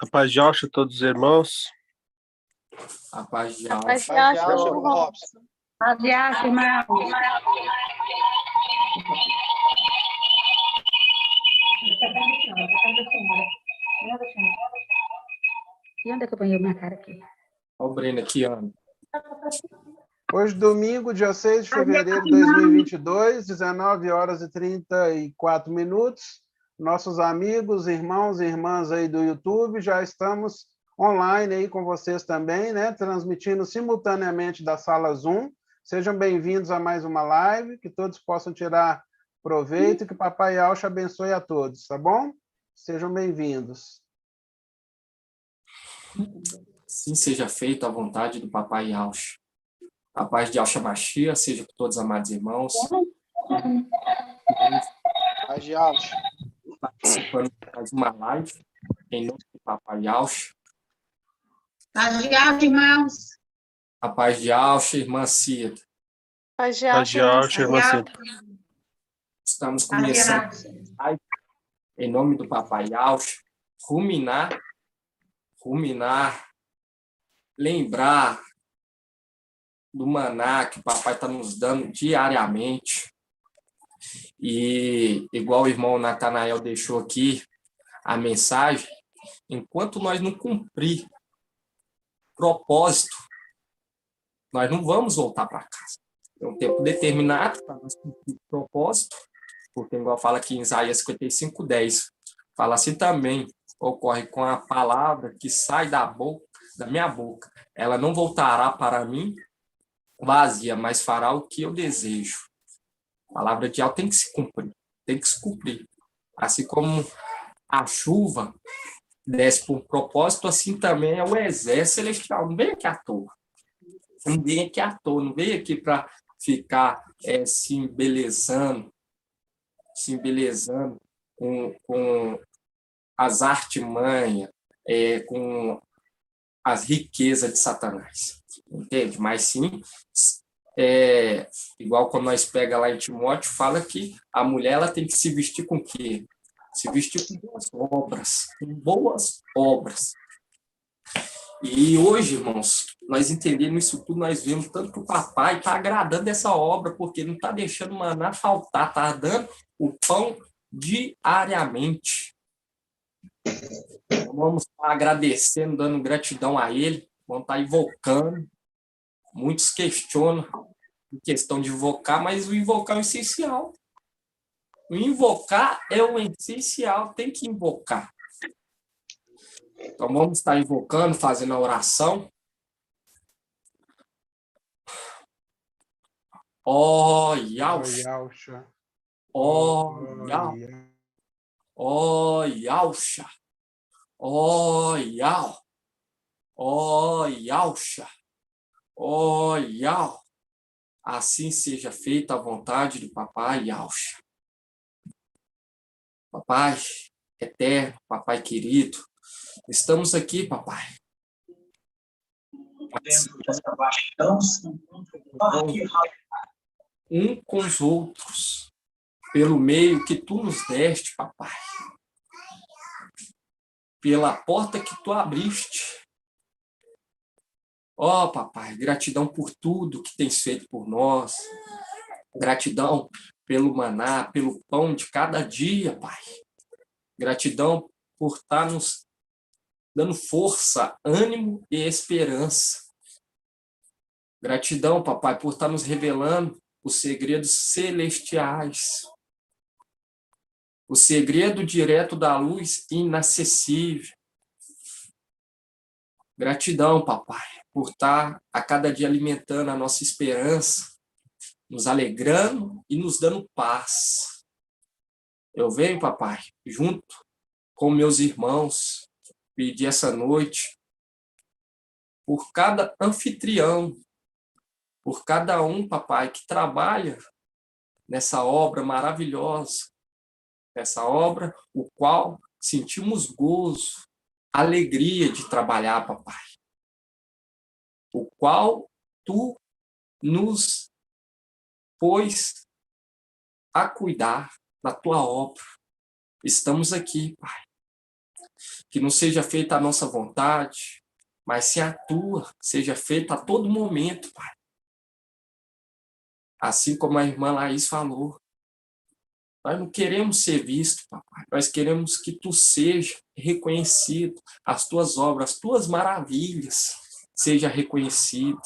A paz de Alcha, todos os irmãos. A paz de A paz Alcha. de Alcha, irmão Robson. Paz de Alcha, irmão. E onde é que eu ponho minha cara aqui? Olha o Breno aqui, Ana. Hoje, domingo, dia 6 de fevereiro de 2022, 19 horas e 34 minutos. Nossos amigos, irmãos e irmãs aí do YouTube, já estamos online aí com vocês também, né? Transmitindo simultaneamente da sala Zoom. Sejam bem-vindos a mais uma live, que todos possam tirar proveito e que Papai Alcha abençoe a todos, tá bom? Sejam bem-vindos. Assim seja feita a vontade do Papai Alcha. A paz de Alcha Machia seja com todos os amados irmãos. Paz de Alcha. Participando de mais uma live, em nome do Papai Alcha. Paz de Alcha, irmãos. A paz de Alcha, irmã Cida. Paz de Paz de Alcha, Alcha, irmã Cida. Estamos começando a live, em nome do Papai Alcha, ruminar, lembrar do maná que o papai está nos dando diariamente. E, igual o irmão Natanael deixou aqui a mensagem, enquanto nós não cumprir propósito, nós não vamos voltar para casa. É um tempo determinado para nós cumprir propósito, porque, igual fala aqui em Isaías 55:10, fala assim também, ocorre com a palavra que sai da minha boca. Ela não voltará para mim vazia, mas fará o que eu desejo. A palavra de Deus tem que se cumprir. Assim como a chuva desce por um propósito, assim também é o exército celestial. Não veio aqui à toa. Não veio aqui para ficar se embelezando com as artimanhas, com as riquezas de Satanás. Entende? Mas sim, igual quando nós pega lá em Timóteo, fala que a mulher ela tem que se vestir com o quê? Se vestir com boas obras. E hoje, irmãos, nós entendemos isso tudo, nós vemos tanto que o papai está agradando essa obra, porque não está deixando o maná faltar, está dando o pão diariamente. Então, vamos estar agradecendo, dando gratidão a ele, vamos estar invocando. Muitos questionam a questão de invocar, mas o invocar é o essencial. O invocar é o essencial, tem que invocar. Então, vamos estar invocando, fazendo a oração. Ó, Yalcha. Ó, Yalcha. Ó, Yalcha. Ó, Yal. Ó, Yalcha. Ó, Yal. Assim seja feita a vontade do Papai Alcha. Papai eterno, Papai querido, estamos aqui, Papai. Um com os outros, pelo meio que tu nos deste, Papai. Pela porta que tu abriste. Ó, Papai, gratidão por tudo que tens feito por nós. Gratidão pelo maná, pelo pão de cada dia, Pai. Gratidão por estar nos dando força, ânimo e esperança. Gratidão, Papai, por estar nos revelando os segredos celestiais. O segredo direto da luz inacessível. Gratidão, Papai, por estar a cada dia alimentando a nossa esperança, nos alegrando e nos dando paz. Eu venho, Papai, junto com meus irmãos, pedir essa noite por cada anfitrião, por cada um, Papai, que trabalha nessa obra maravilhosa, nessa obra o qual sentimos gozo, alegria de trabalhar, Papai, o qual tu nos pôs a cuidar da tua obra. Estamos aqui, Pai. Que não seja feita a nossa vontade, mas se a tua seja feita a todo momento, Pai. Assim como a irmã Laís falou, nós não queremos ser vistos, papai. Nós queremos que tu seja reconhecido, as tuas obras, as tuas maravilhas seja reconhecido.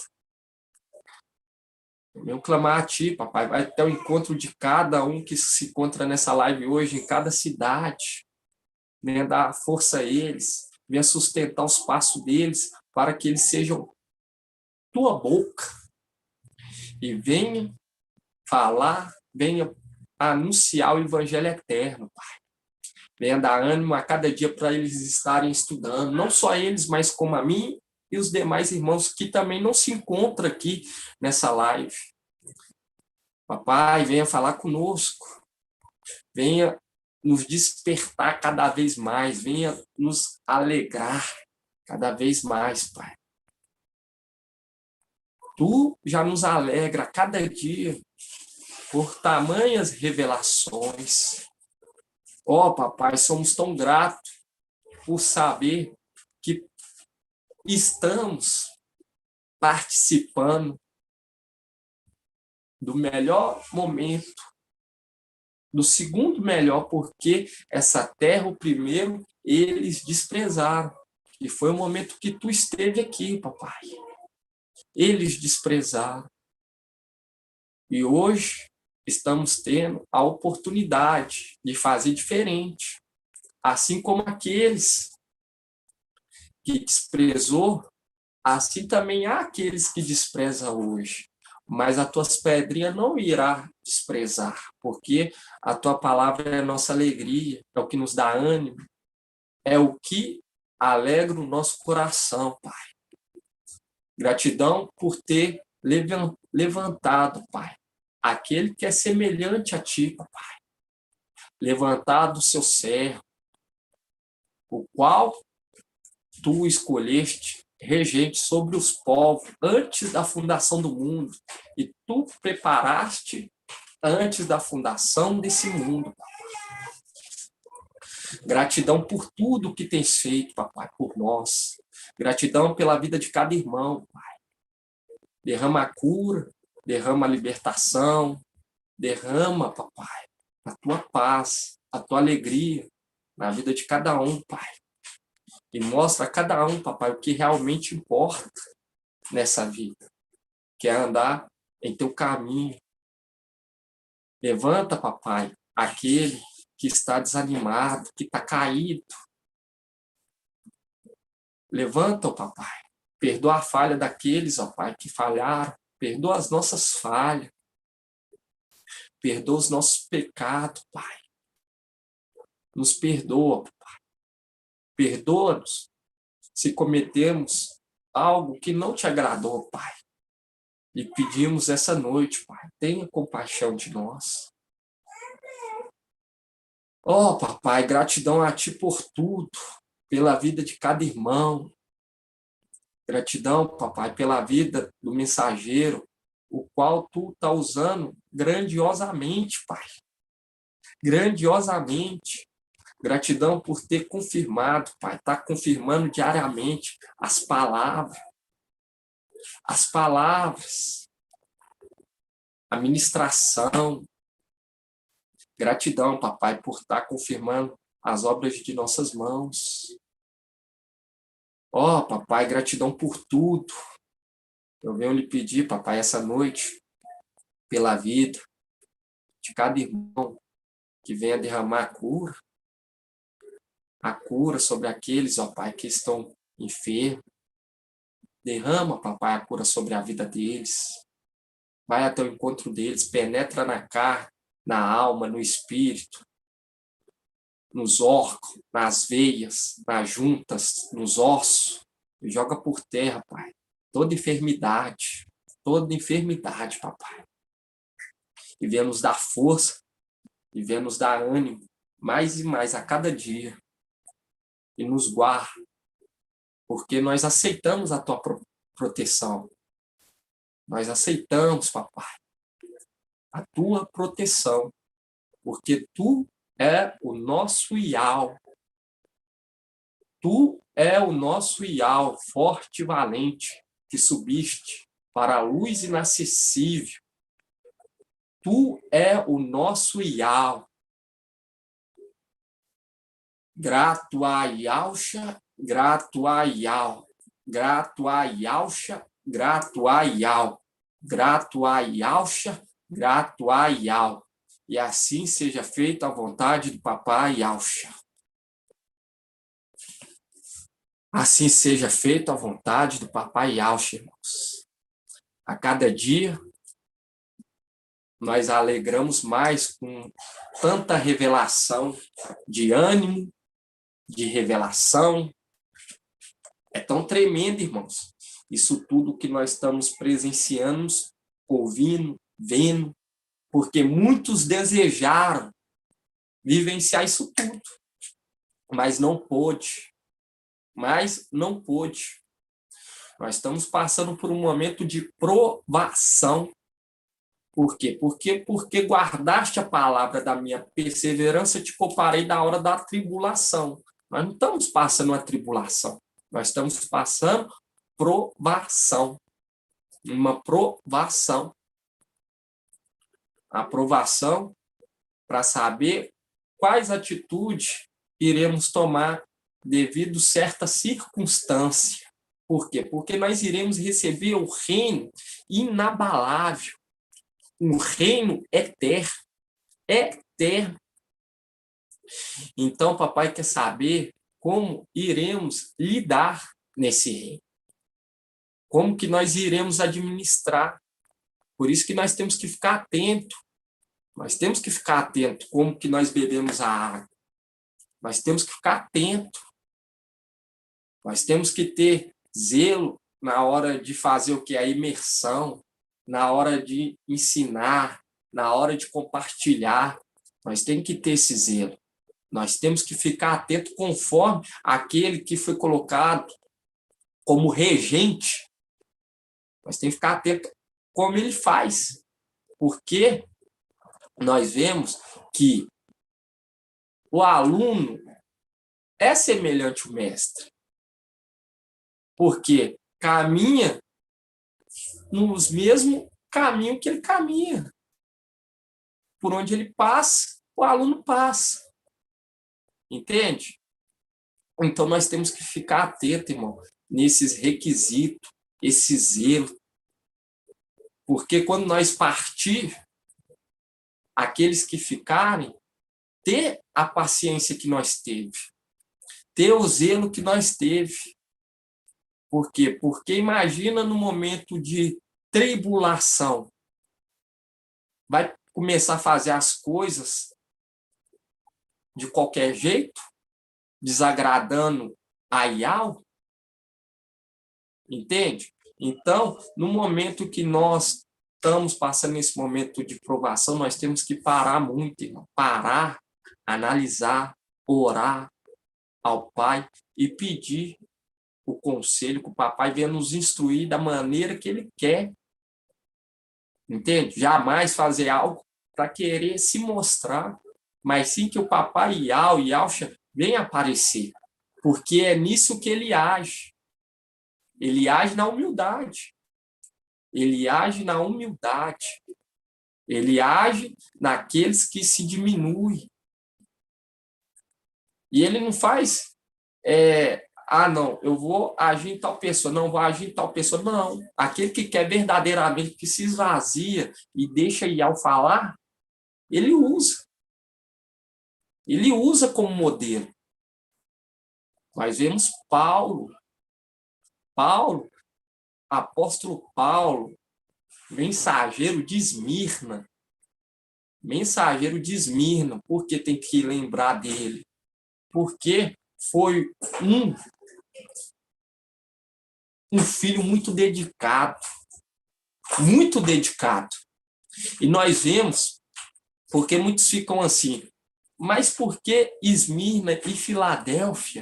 Eu clamar a ti, papai, vai até o encontro de cada um que se encontra nessa live hoje, em cada cidade. Venha dar força a eles, venha sustentar os passos deles, para que eles sejam tua boca. E venha falar, venha anunciar o evangelho eterno, Pai. Venha dar ânimo a cada dia para eles estarem estudando, não só eles, mas como a mim e os demais irmãos que também não se encontram aqui nessa live. Papai, venha falar conosco, venha nos despertar cada vez mais, venha nos alegrar cada vez mais, Pai. Tu já nos alegra a cada dia por tamanhas revelações. Ó, papai, somos tão gratos por saber que estamos participando do melhor momento, do segundo melhor, porque essa terra, o primeiro, eles desprezaram. E foi o momento que tu esteve aqui, papai. Eles desprezaram. E hoje estamos tendo a oportunidade de fazer diferente. Assim como aqueles que desprezou, assim também há aqueles que desprezam hoje. Mas as tuas pedrinhas não irá desprezar, porque a tua palavra é a nossa alegria, é o que nos dá ânimo, é o que alegra o nosso coração, Pai. Gratidão por ter levantado, Pai, aquele que é semelhante a ti, Pai. Levantado o seu servo, o qual tu escolheste regente sobre os povos antes da fundação do mundo, e tu preparaste antes da fundação desse mundo, papai. Gratidão por tudo que tens feito, papai, por nós. Gratidão pela vida de cada irmão, pai. Derrama a cura, derrama a libertação, derrama, papai, a tua paz, a tua alegria na vida de cada um, pai. E mostra a cada um, papai, o que realmente importa nessa vida, que é andar em teu caminho. Levanta, papai, aquele que está desanimado, que está caído. Levanta, papai. Perdoa a falha daqueles, ó pai, que falharam. Perdoa as nossas falhas. Perdoa os nossos pecados, pai. Nos perdoa, pai. Perdoa-nos se cometemos algo que não te agradou, pai. E pedimos essa noite, pai, tenha compaixão de nós. Oh, papai, gratidão a ti por tudo, pela vida de cada irmão. Gratidão, papai, pela vida do mensageiro, o qual tu está usando grandiosamente, pai. Grandiosamente. Gratidão por ter confirmado, pai, está confirmando diariamente as palavras, a ministração. Gratidão, papai, por estar confirmando as obras de nossas mãos. Ó, papai, gratidão por tudo. Eu venho lhe pedir, papai, essa noite, pela vida de cada irmão que venha derramar a cura sobre aqueles, ó pai, que estão enfermos. Derrama, papai, a cura sobre a vida deles. Vai até o encontro deles, penetra na carne, na alma, no espírito, nos órgãos, nas veias, nas juntas, nos ossos. E joga por terra, pai, toda enfermidade, papai. E venha nos dar força, e venha nos dar ânimo, mais e mais a cada dia. E nos guarda, porque nós aceitamos a tua proteção. Nós aceitamos, papai, a tua proteção, porque tu é o nosso Iau. Tu é o nosso Ial, forte e valente, que subiste para a luz inacessível. Tu é o nosso Ial. Grato a Ialcha, grato a Ial. Grato a Ialcha, grato a Ial. Grato a Ialcha, grato a Ial. E assim seja feita a vontade do papai Ialcha. Assim seja feita a vontade do papai Ialcha, irmãos. A cada dia, nós alegramos mais com tanta revelação de ânimo, de revelação. É tão tremendo, irmãos. Isso tudo que nós estamos presenciando, ouvindo, vendo, porque muitos desejaram vivenciar isso tudo, mas não pôde. Nós estamos passando por um momento de provação. Por quê? Porque guardaste a palavra da minha perseverança, te pouparei da hora da tribulação. Nós não estamos passando uma tribulação, nós estamos passando provação. Uma provação. A provação para saber quais atitudes iremos tomar devido a certa circunstância. Por quê? Porque nós iremos receber o reino inabalável, um reino eterno. Eterno. Então, papai quer saber como iremos lidar nesse reino. Como que nós iremos administrar. Por isso que nós temos que ficar atento. Nós temos que ficar atento como que nós bebemos a água. Nós temos que ficar atento. Nós temos que ter zelo na hora de fazer o que? A imersão, na hora de ensinar, na hora de compartilhar. Nós temos que ter esse zelo. Nós temos que ficar atento conforme aquele que foi colocado como regente. Nós temos que ficar atento como ele faz. Porque nós vemos que o aluno é semelhante ao mestre. Porque caminha nos mesmos caminhos que ele caminha. Por onde ele passa, o aluno passa. Entende? Então, nós temos que ficar atento, irmão, nesses requisitos, esse zelo. Porque quando nós partir, aqueles que ficarem, ter a paciência que nós teve, ter o zelo que nós teve. Por quê? Porque imagina no momento de tribulação, vai começar a fazer as coisas de qualquer jeito, desagradando a Ial, entende? Então, no momento que nós estamos passando esse momento de provação, nós temos que parar muito, irmão. Parar, analisar, orar ao Pai e pedir o conselho que o papai venha nos instruir da maneira que ele quer. Entende? Jamais fazer algo para querer se mostrar, mas sim que o papai Ial e Ialcha venha aparecer, porque é nisso que ele age. Ele age na humildade. Ele age na humildade. Ele age naqueles que se diminuem. E ele não faz não, eu vou agir em tal pessoa, não vou agir em tal pessoa, não. Aquele que quer verdadeiramente, que se esvazia e deixa Ial falar, ele usa. Ele usa como modelo. Nós vemos Paulo, apóstolo Paulo, mensageiro de Esmirna. Mensageiro de Esmirna, por que tem que lembrar dele? Porque foi um filho muito dedicado. Muito dedicado. E nós vemos, porque muitos ficam assim, mas por que Esmirna e Filadélfia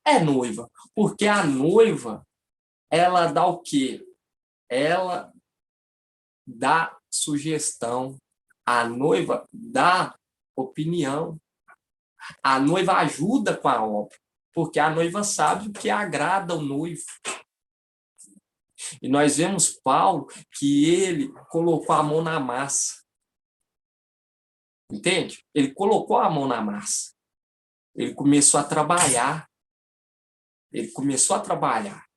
é noiva? Porque a noiva, ela dá o quê? Ela dá sugestão. A noiva dá opinião. A noiva ajuda com a obra. porque a noiva sabe o que agrada ao noivo. E nós vemos Paulo que ele colocou a mão na massa. Entende? Ele colocou a mão na massa. Ele começou a trabalhar. Ele começou a trabalhar.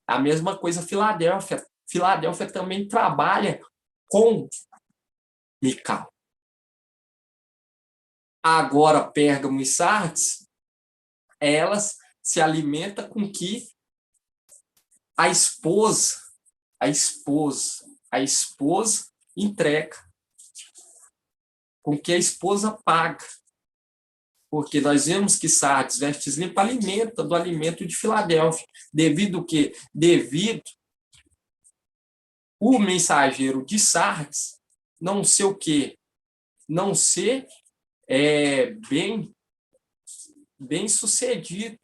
A mesma coisa Filadélfia. Filadélfia também trabalha com Mical. Agora, Pérgamo e Sardes, elas se alimentam com que a esposa entrega, com que a esposa paga. Porque nós vemos que Sardes, vestes limpas, alimenta do alimento de Filadélfia. Devido o quê? Devido o mensageiro de Sardes não ser o quê? Não ser bem sucedido.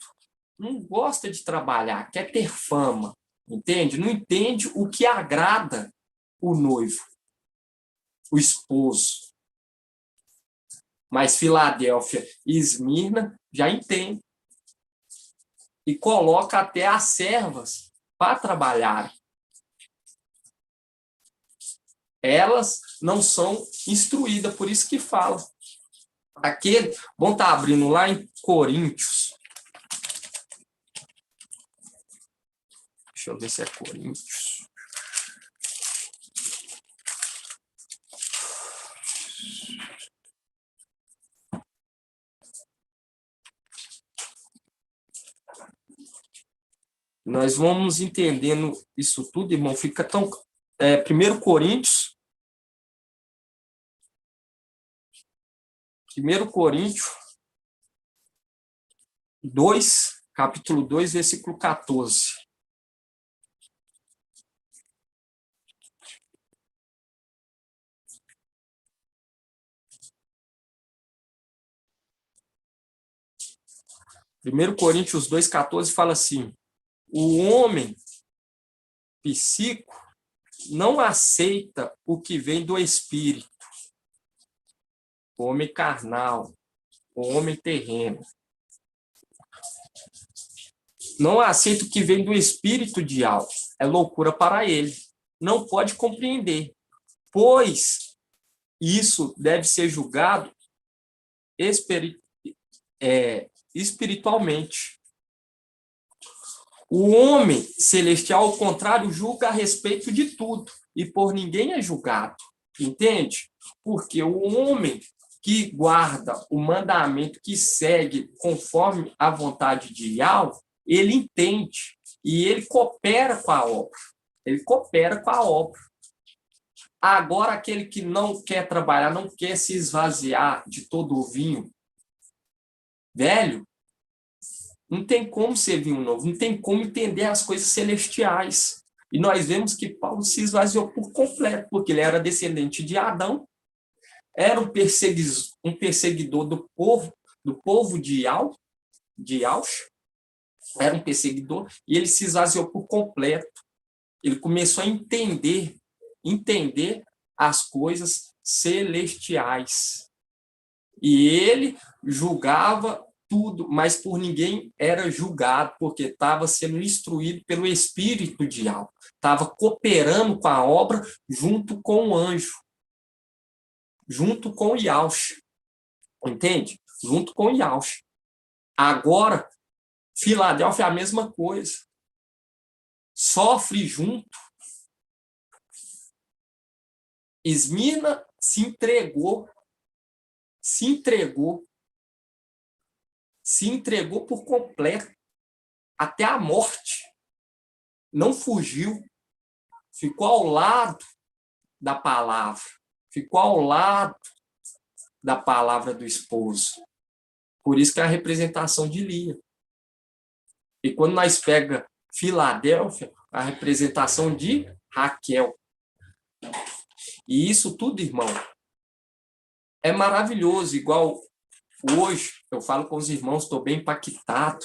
Não gosta de trabalhar, quer ter fama. Entende? Não entende o que agrada o noivo, o esposo. Mas Filadélfia e Esmirna já entendem. E coloca até as servas para trabalhar. Elas não são instruídas, por isso que fala. Vamos estar abrindo lá em Coríntios. Deixa eu ver se é Coríntios. Nós vamos entendendo isso tudo, irmão. Fica tão... 1 Coríntios. 1 Coríntios 2, capítulo 2, versículo 14. Primeiro Coríntios 2,14 fala assim: o homem psíquico não aceita o que vem do espírito, o homem carnal, o homem terreno. Não aceita o que vem do espírito de algo, é loucura para ele. Não pode compreender, pois isso deve ser julgado espiritualmente. O homem celestial, ao contrário, julga a respeito de tudo, e por ninguém é julgado. Entende? Porque o homem que guarda o mandamento, que segue conforme a vontade de Yahweh, ele entende e ele coopera com a obra. Ele coopera com a obra. Agora, aquele que não quer trabalhar, não quer se esvaziar de todo o vinho velho, não tem como ser vinho novo, não tem como entender as coisas celestiais. E nós vemos que Paulo se esvaziou por completo, porque ele era descendente de Adão, era um perseguidor do povo de Yaush, era um perseguidor, e ele se esvaziou por completo. Ele começou a entender as coisas celestiais. E ele julgava tudo, mas por ninguém era julgado, porque estava sendo instruído pelo Espírito de Yahweh. Estava cooperando com a obra junto com o anjo, junto com o Yaush. Entende? Junto com o Yaush. Agora, Filadélfia é a mesma coisa. Sofre junto. Esmirna se entregou por completo, até a morte. Não fugiu. Ficou ao lado da palavra. Ficou ao lado da palavra do esposo. Por isso que é a representação de Lia. E quando nós pega Filadélfia, a representação de Raquel. E isso tudo, irmão, é maravilhoso. Igual hoje, eu falo com os irmãos, estou bem impactado.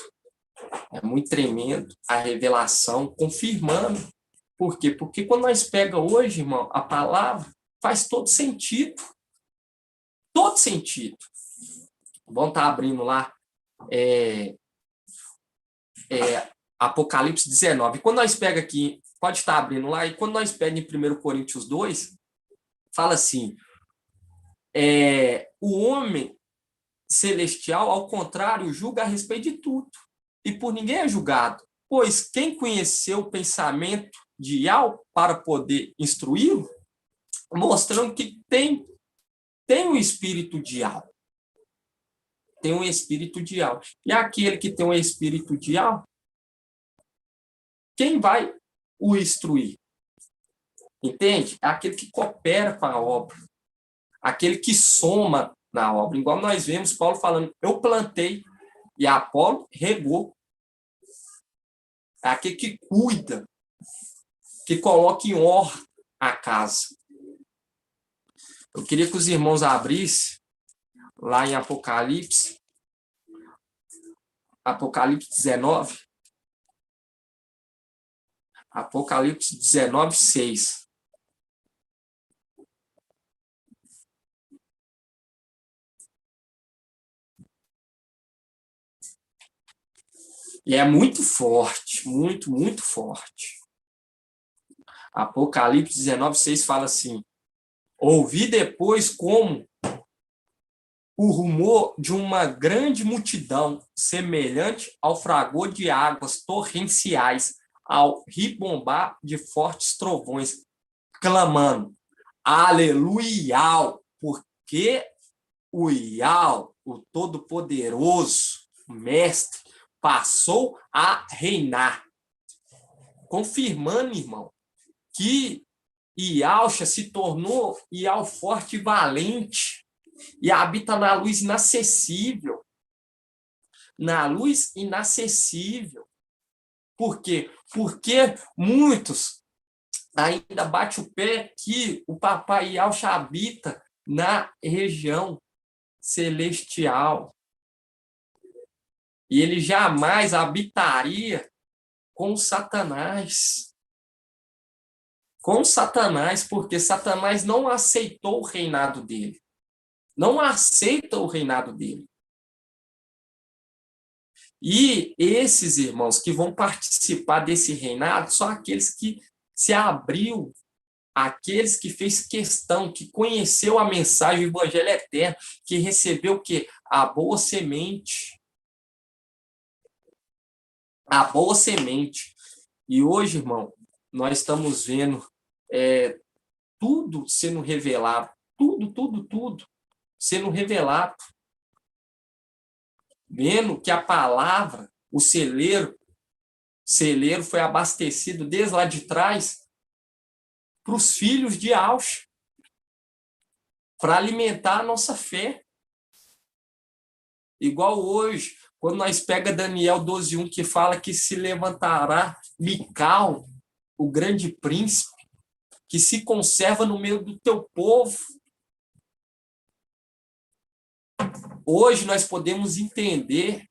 É muito tremendo a revelação, confirmando. Por quê? Porque quando nós pega hoje, irmão, a palavra faz todo sentido. Todo sentido. Vamos estar abrindo lá Apocalipse 19. Quando nós pega aqui, pode estar abrindo lá, e quando nós pega em 1 Coríntios 2, fala assim, o homem celestial, ao contrário, julga a respeito de tudo, e por ninguém é julgado, pois quem conheceu o pensamento de Yahweh para poder instruí-lo, mostrando que tem o espírito de Yahweh. Tem um espírito de Yahweh. E aquele que tem um espírito de Yahweh, quem vai o instruir? Entende? É aquele que coopera com a obra. Aquele que soma na obra. Igual nós vemos Paulo falando, eu plantei e Apolo regou. É aquele que cuida, que coloca em ordem a casa. Eu queria que os irmãos abrissem lá em Apocalipse 19. Apocalipse 19, 6. E é muito forte, muito, muito forte. Apocalipse 19, 6 fala assim, ouvi depois como o rumor de uma grande multidão, semelhante ao fragor de águas torrenciais, ao ribombar de fortes trovões, clamando, aleluia, porque o Yahweh, o Todo-Poderoso, o Mestre, passou a reinar. Confirmando, irmão, que Yahshua se tornou Yahweh forte e valente, e habita na luz inacessível. Na luz inacessível. Por quê? Porque muitos ainda batem o pé que o papai Yahshua habita na região celestial. E ele jamais habitaria com Satanás. Com Satanás, porque Satanás não aceitou o reinado dele. Não aceita o reinado dele. E esses irmãos que vão participar desse reinado são aqueles que se abriu, aqueles que fez questão, que conheceu a mensagem do Evangelho eterno, que recebeu o quê? A boa semente. A boa semente. E hoje, irmão, nós estamos vendo tudo sendo revelado. Tudo sendo revelado. Vendo que a palavra, o celeiro foi abastecido desde lá de trás para os filhos de Yahshua, para alimentar a nossa fé. Igual hoje, quando nós pega Daniel 12:1, que fala que se levantará Mical, o grande príncipe, que se conserva no meio do teu povo. Hoje nós podemos entender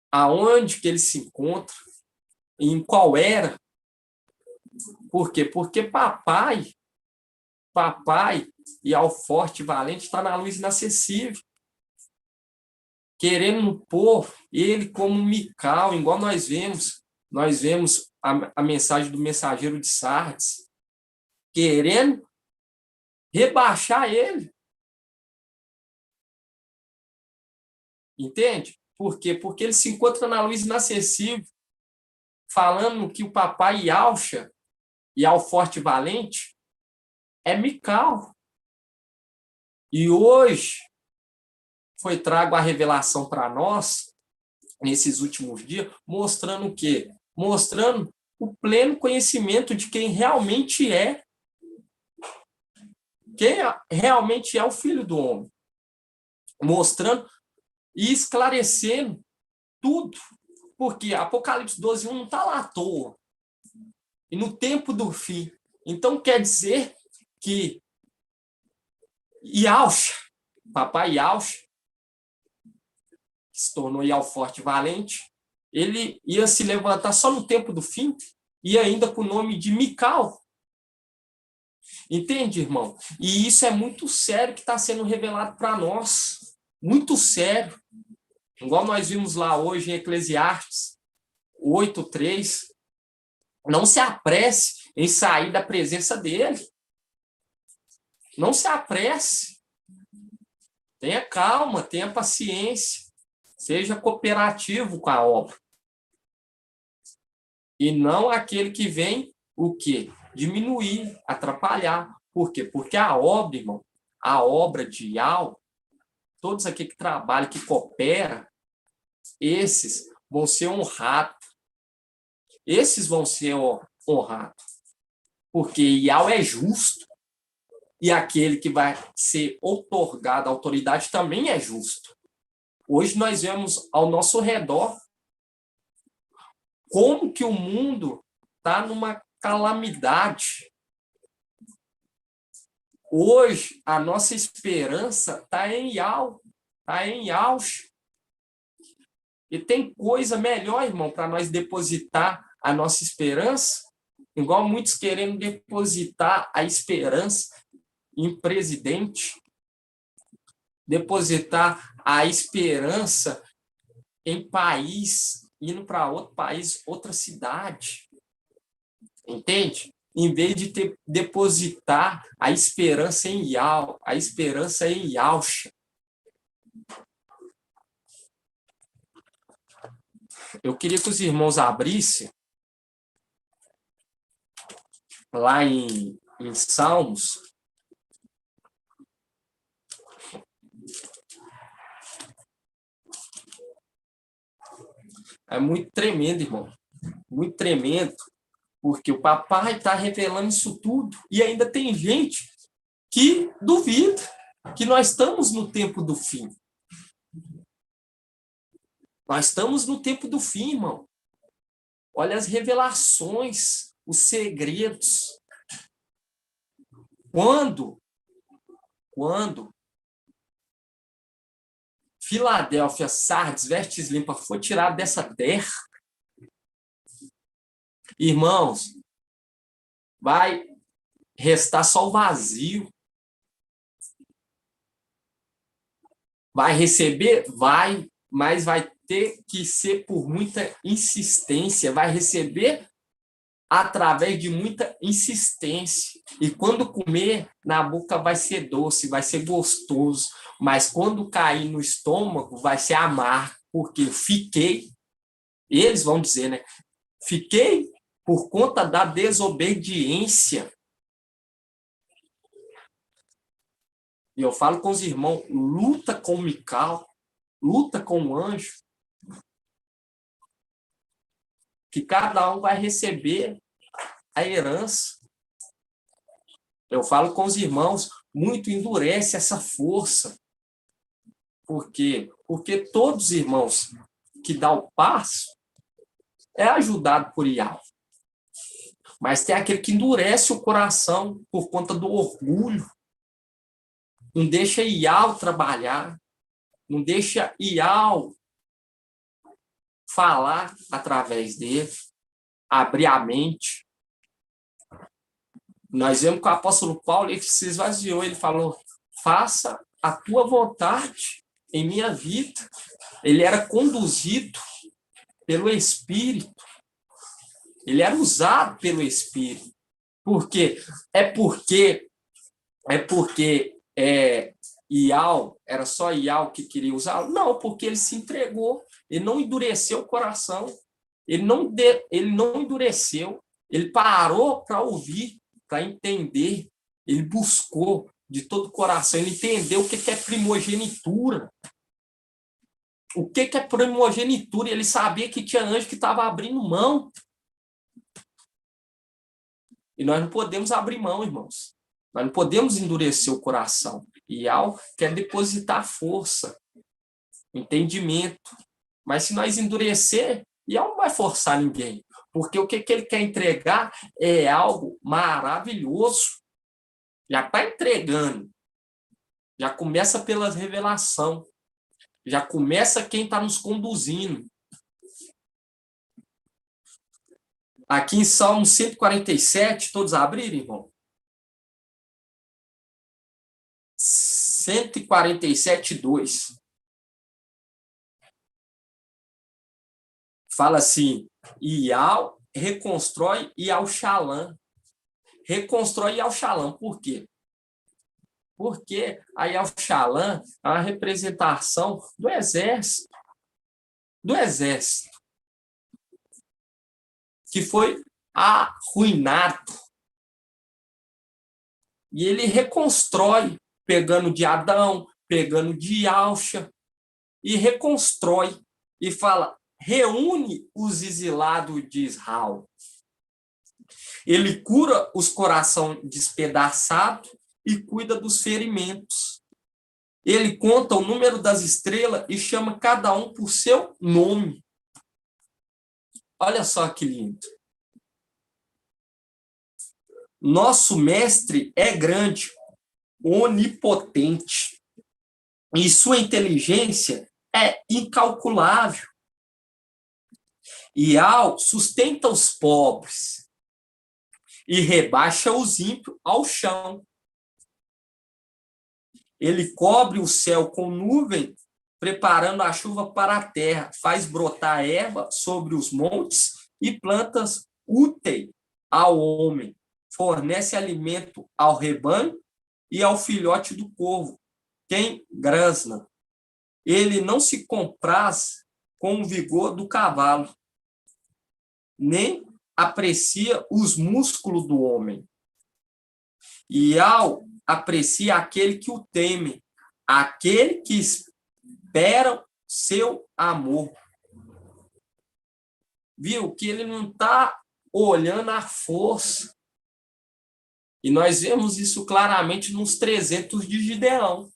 aonde que ele se encontra, em qual era. Por quê? Porque papai e ao forte e valente está na luz inacessível. Querendo pôr ele como Mical, igual nós vemos a mensagem do mensageiro de Sardes, querendo rebaixar ele. Entende? Por quê? Porque ele se encontra na luz inacessível, falando que o papai Yahshua e ao forte e valente é Mical. E hoje foi trago a revelação para nós, nesses últimos dias, mostrando o quê? Mostrando o pleno conhecimento de quem realmente é. Quem realmente é o Filho do Homem. Mostrando e esclarecendo tudo. Porque Apocalipse 12:1 não está lá à toa. E no tempo do fim. Então quer dizer que Yahshua, papai Yahshua, que se tornou Yahweh forte e valente, ele ia se levantar só no tempo do fim e ainda com o nome de Mical. Entende, irmão? E isso é muito sério que está sendo revelado para nós. Muito sério. igual nós vimos lá hoje em Eclesiastes 8:3, não se apresse em sair da presença dele. Não se apresse. Tenha calma, tenha paciência. Seja cooperativo com a obra. E não aquele que vem, o quê? Diminuir, atrapalhar. Por quê? Porque a obra, irmão, a obra de Yahweh, todos aqueles que trabalham, que cooperam, esses vão ser honrados. Esses vão ser honrados. Porque Yahweh é justo. E aquele que vai ser outorgado a autoridade também é justo. Hoje nós vemos ao nosso redor como que o mundo está numa calamidade. Hoje, a nossa esperança está em Yahweh, está em Yahshua. E tem coisa melhor, irmão, para nós depositar a nossa esperança, igual muitos querendo depositar a esperança em presidente, depositar a esperança em país, indo para outro país, outra cidade. Entende? Em vez de depositar a esperança em Yahweh, a esperança em Yahshua. Eu queria que os irmãos abrissem lá em Salmos. É muito tremendo, irmão. Muito tremendo. Porque o papai está revelando isso tudo. E ainda tem gente que duvida que nós estamos no tempo do fim. Nós estamos no tempo do fim, irmão. Olha as revelações, os segredos. Quando Filadélfia, Sardes, Vestes Limpas foi tirado dessa terra, irmãos, vai restar só o vazio. Vai receber? Vai, mas vai ter que ser por muita insistência. Vai receber através de muita insistência. E quando comer, na boca vai ser doce, vai ser gostoso. Mas quando cair no estômago, vai ser amargo. Porque eles vão dizer, né? Fiquei por conta da desobediência. E eu falo com os irmãos, luta com o Mical, luta com o anjo, que cada um vai receber a herança. Eu falo com os irmãos, muito endurece essa força. Por quê? Porque todos os irmãos que dão o passo é ajudado por Yahweh. Mas tem aquele que endurece o coração por conta do orgulho. Não deixa Yahweh trabalhar. Não deixa Yahweh falar através dele. Abrir a mente. Nós vemos que o apóstolo Paulo ele se esvaziou. Ele falou, faça a tua vontade em minha vida. Ele era conduzido pelo Espírito. Ele era usado pelo Espírito. Por quê? É porque Yahweh, era só Yahweh que queria usá-lo? Não, porque ele se entregou. Ele não endureceu o coração. Ele não endureceu. Ele parou para ouvir, para entender. Ele buscou de todo o coração. Ele entendeu o que é primogenitura. O que é primogenitura? Ele sabia que tinha anjo que estava abrindo mão. E nós não podemos abrir mão, irmãos. Nós não podemos endurecer o coração. E Yahweh quer depositar força, entendimento. Mas se nós endurecer, Yahweh não vai forçar ninguém. Porque o que ele quer entregar é algo maravilhoso. Já está entregando. Já começa pela revelação. Já começa quem está nos conduzindo. Aqui em Salmo 147, todos abriram, irmão? 147, 2. fala assim, Ial reconstrói Ial-Xalã. Reconstrói Ial-Xalã. Por quê? Porque a Ial-Xalã é uma representação do exército. Do exército. Que foi arruinado. E ele reconstrói, pegando de Adão, pegando de Ialxa, e reconstrói. E fala, reúne os exilados de Israel. Ele cura os corações despedaçados e cuida dos ferimentos. Ele conta o número das estrelas e chama cada um por seu nome. Olha só que lindo. Nosso mestre é grande, onipotente, e sua inteligência é incalculável. Ial sustenta os pobres e rebaixa os ímpios ao chão. Ele cobre o céu com nuvem, preparando a chuva para a terra, faz brotar erva sobre os montes e plantas úteis ao homem, fornece alimento ao rebanho e ao filhote do corvo, quem grasna. Ele não se compraz com o vigor do cavalo, nem aprecia os músculos do homem. Ial aprecia aquele que o teme, aquele que espera seu amor. Viu? Que ele não está olhando a força. E nós vemos isso claramente nos 300 de Gideão.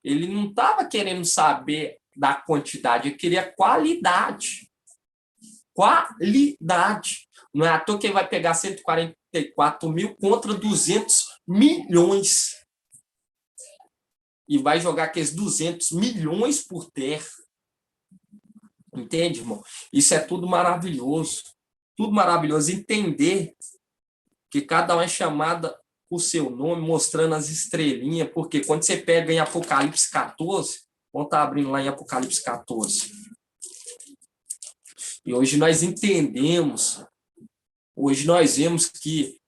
Ele não estava querendo saber da quantidade, ele queria qualidade. Qualidade. Não é à toa que ele vai pegar 144 mil contra 200 milhões. E vai jogar aqueles 200 milhões por terra. Entende, irmão? Isso é tudo maravilhoso. Tudo maravilhoso. Entender que cada um é chamada por seu nome, mostrando as estrelinhas, porque quando você pega em Apocalipse 14, vamos estar abrindo lá em Apocalipse 14. E hoje nós entendemos, hoje nós vemos que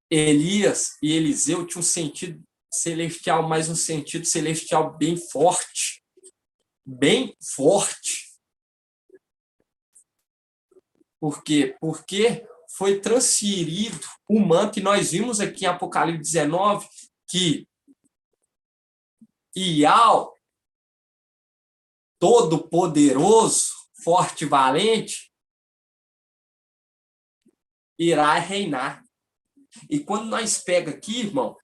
Elias e Eliseu tinham um sentido celestial, mas um sentido celestial bem forte. Bem forte. Por quê? Porque foi transferido o manto, e nós vimos aqui em Apocalipse 19 que Ial, todo-poderoso, forte e valente, irá reinar. E quando nós pega aqui, irmão,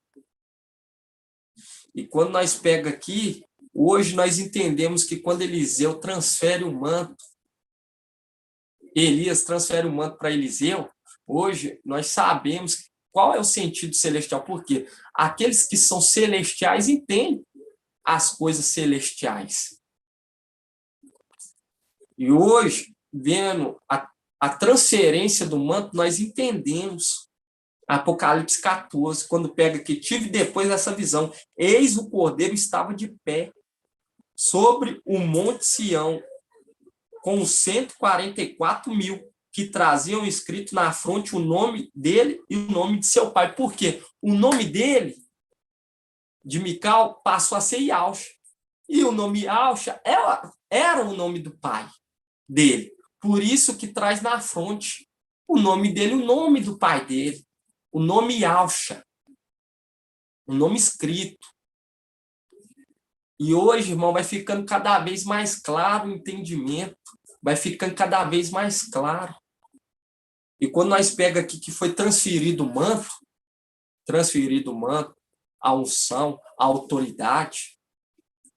hoje nós entendemos que quando Eliseu transfere o manto, Elias transfere o manto para Eliseu, hoje nós sabemos qual é o sentido celestial, porque aqueles que são celestiais entendem as coisas celestiais. E hoje, vendo a transferência do manto, nós entendemos Apocalipse 14, quando pega que tive depois dessa visão, eis o Cordeiro estava de pé sobre o Monte Sião, com os 144 mil que traziam escrito na fronte o nome dele e o nome de seu pai. Por quê? O nome dele, de Mical, passou a ser Ialxa. E o nome Ialxa era o nome do pai dele. Por isso que traz na fronte o nome dele, o nome do pai dele. O nome Ialxa. O nome escrito. E hoje, irmão, vai ficando cada vez mais claro o entendimento. Vai ficando cada vez mais claro. E quando nós pega aqui que foi transferido o manto, a unção, a autoridade,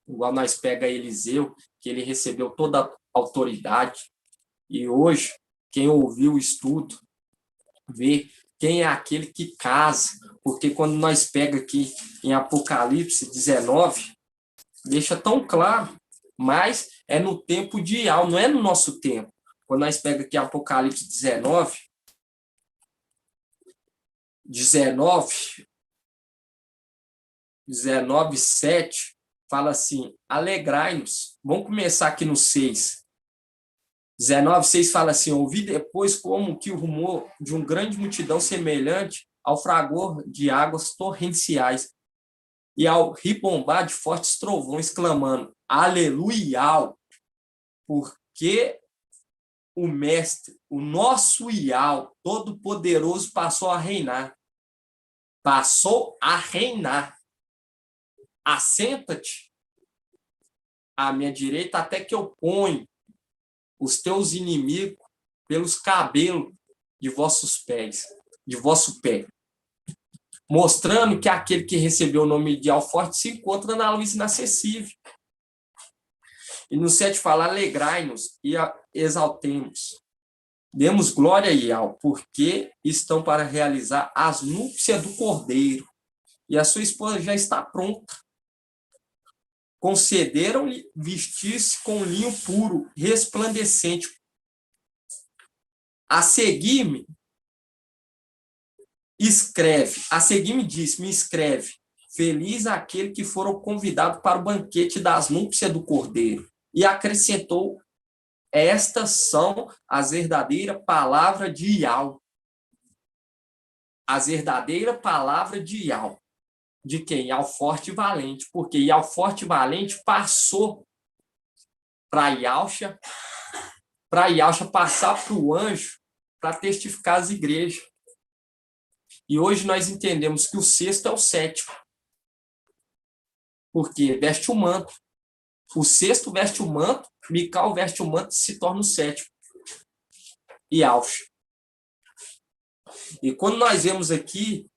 igual nós pega Eliseu, que ele recebeu toda a autoridade. E hoje, quem ouviu o estudo, vê quem é aquele que casa. Porque quando nós pega aqui em Apocalipse 19, deixa tão claro, mas é no tempo de Ial, não é no nosso tempo. Quando nós pega aqui Apocalipse 19, 7, fala assim, alegrai-nos. Vamos começar aqui no 6. 19:6 fala assim: ouvi depois como que o rumor de uma grande multidão semelhante ao fragor de águas torrenciais e ao ribombar de fortes trovões, clamando: Aleluia! Porque o Mestre, o nosso Iau, Todo-Poderoso, passou a reinar. Passou a reinar. Assenta-te à minha direita até que eu ponha os teus inimigos pelos cabelos de vossos pés, de vosso pé. Mostrando que aquele que recebeu o nome de Alforte se encontra na luz inacessível. E no 7 fala: alegrai-nos e exaltemos. Demos glória a Iau, porque estão para realizar as núpcias do Cordeiro. E a sua esposa já está pronta. Concederam-lhe vestir-se com linho puro, resplandecente. A seguir-me, escreve. A seguir-me diz: me escreve. Feliz aquele que foram convidados para o banquete das núpcias do Cordeiro. E acrescentou: estas são as verdadeiras palavras de Iau. As verdadeiras palavras de Iau. De quem? Iau forte e valente. Porque Iau forte e valente passou para Iauxa passar para o anjo para testificar as igrejas. E hoje nós entendemos que o sexto é o sétimo. Porque veste o manto. O sexto veste o manto, Mical veste o manto e se torna o sétimo. Iauxa. E quando nós vemos aqui,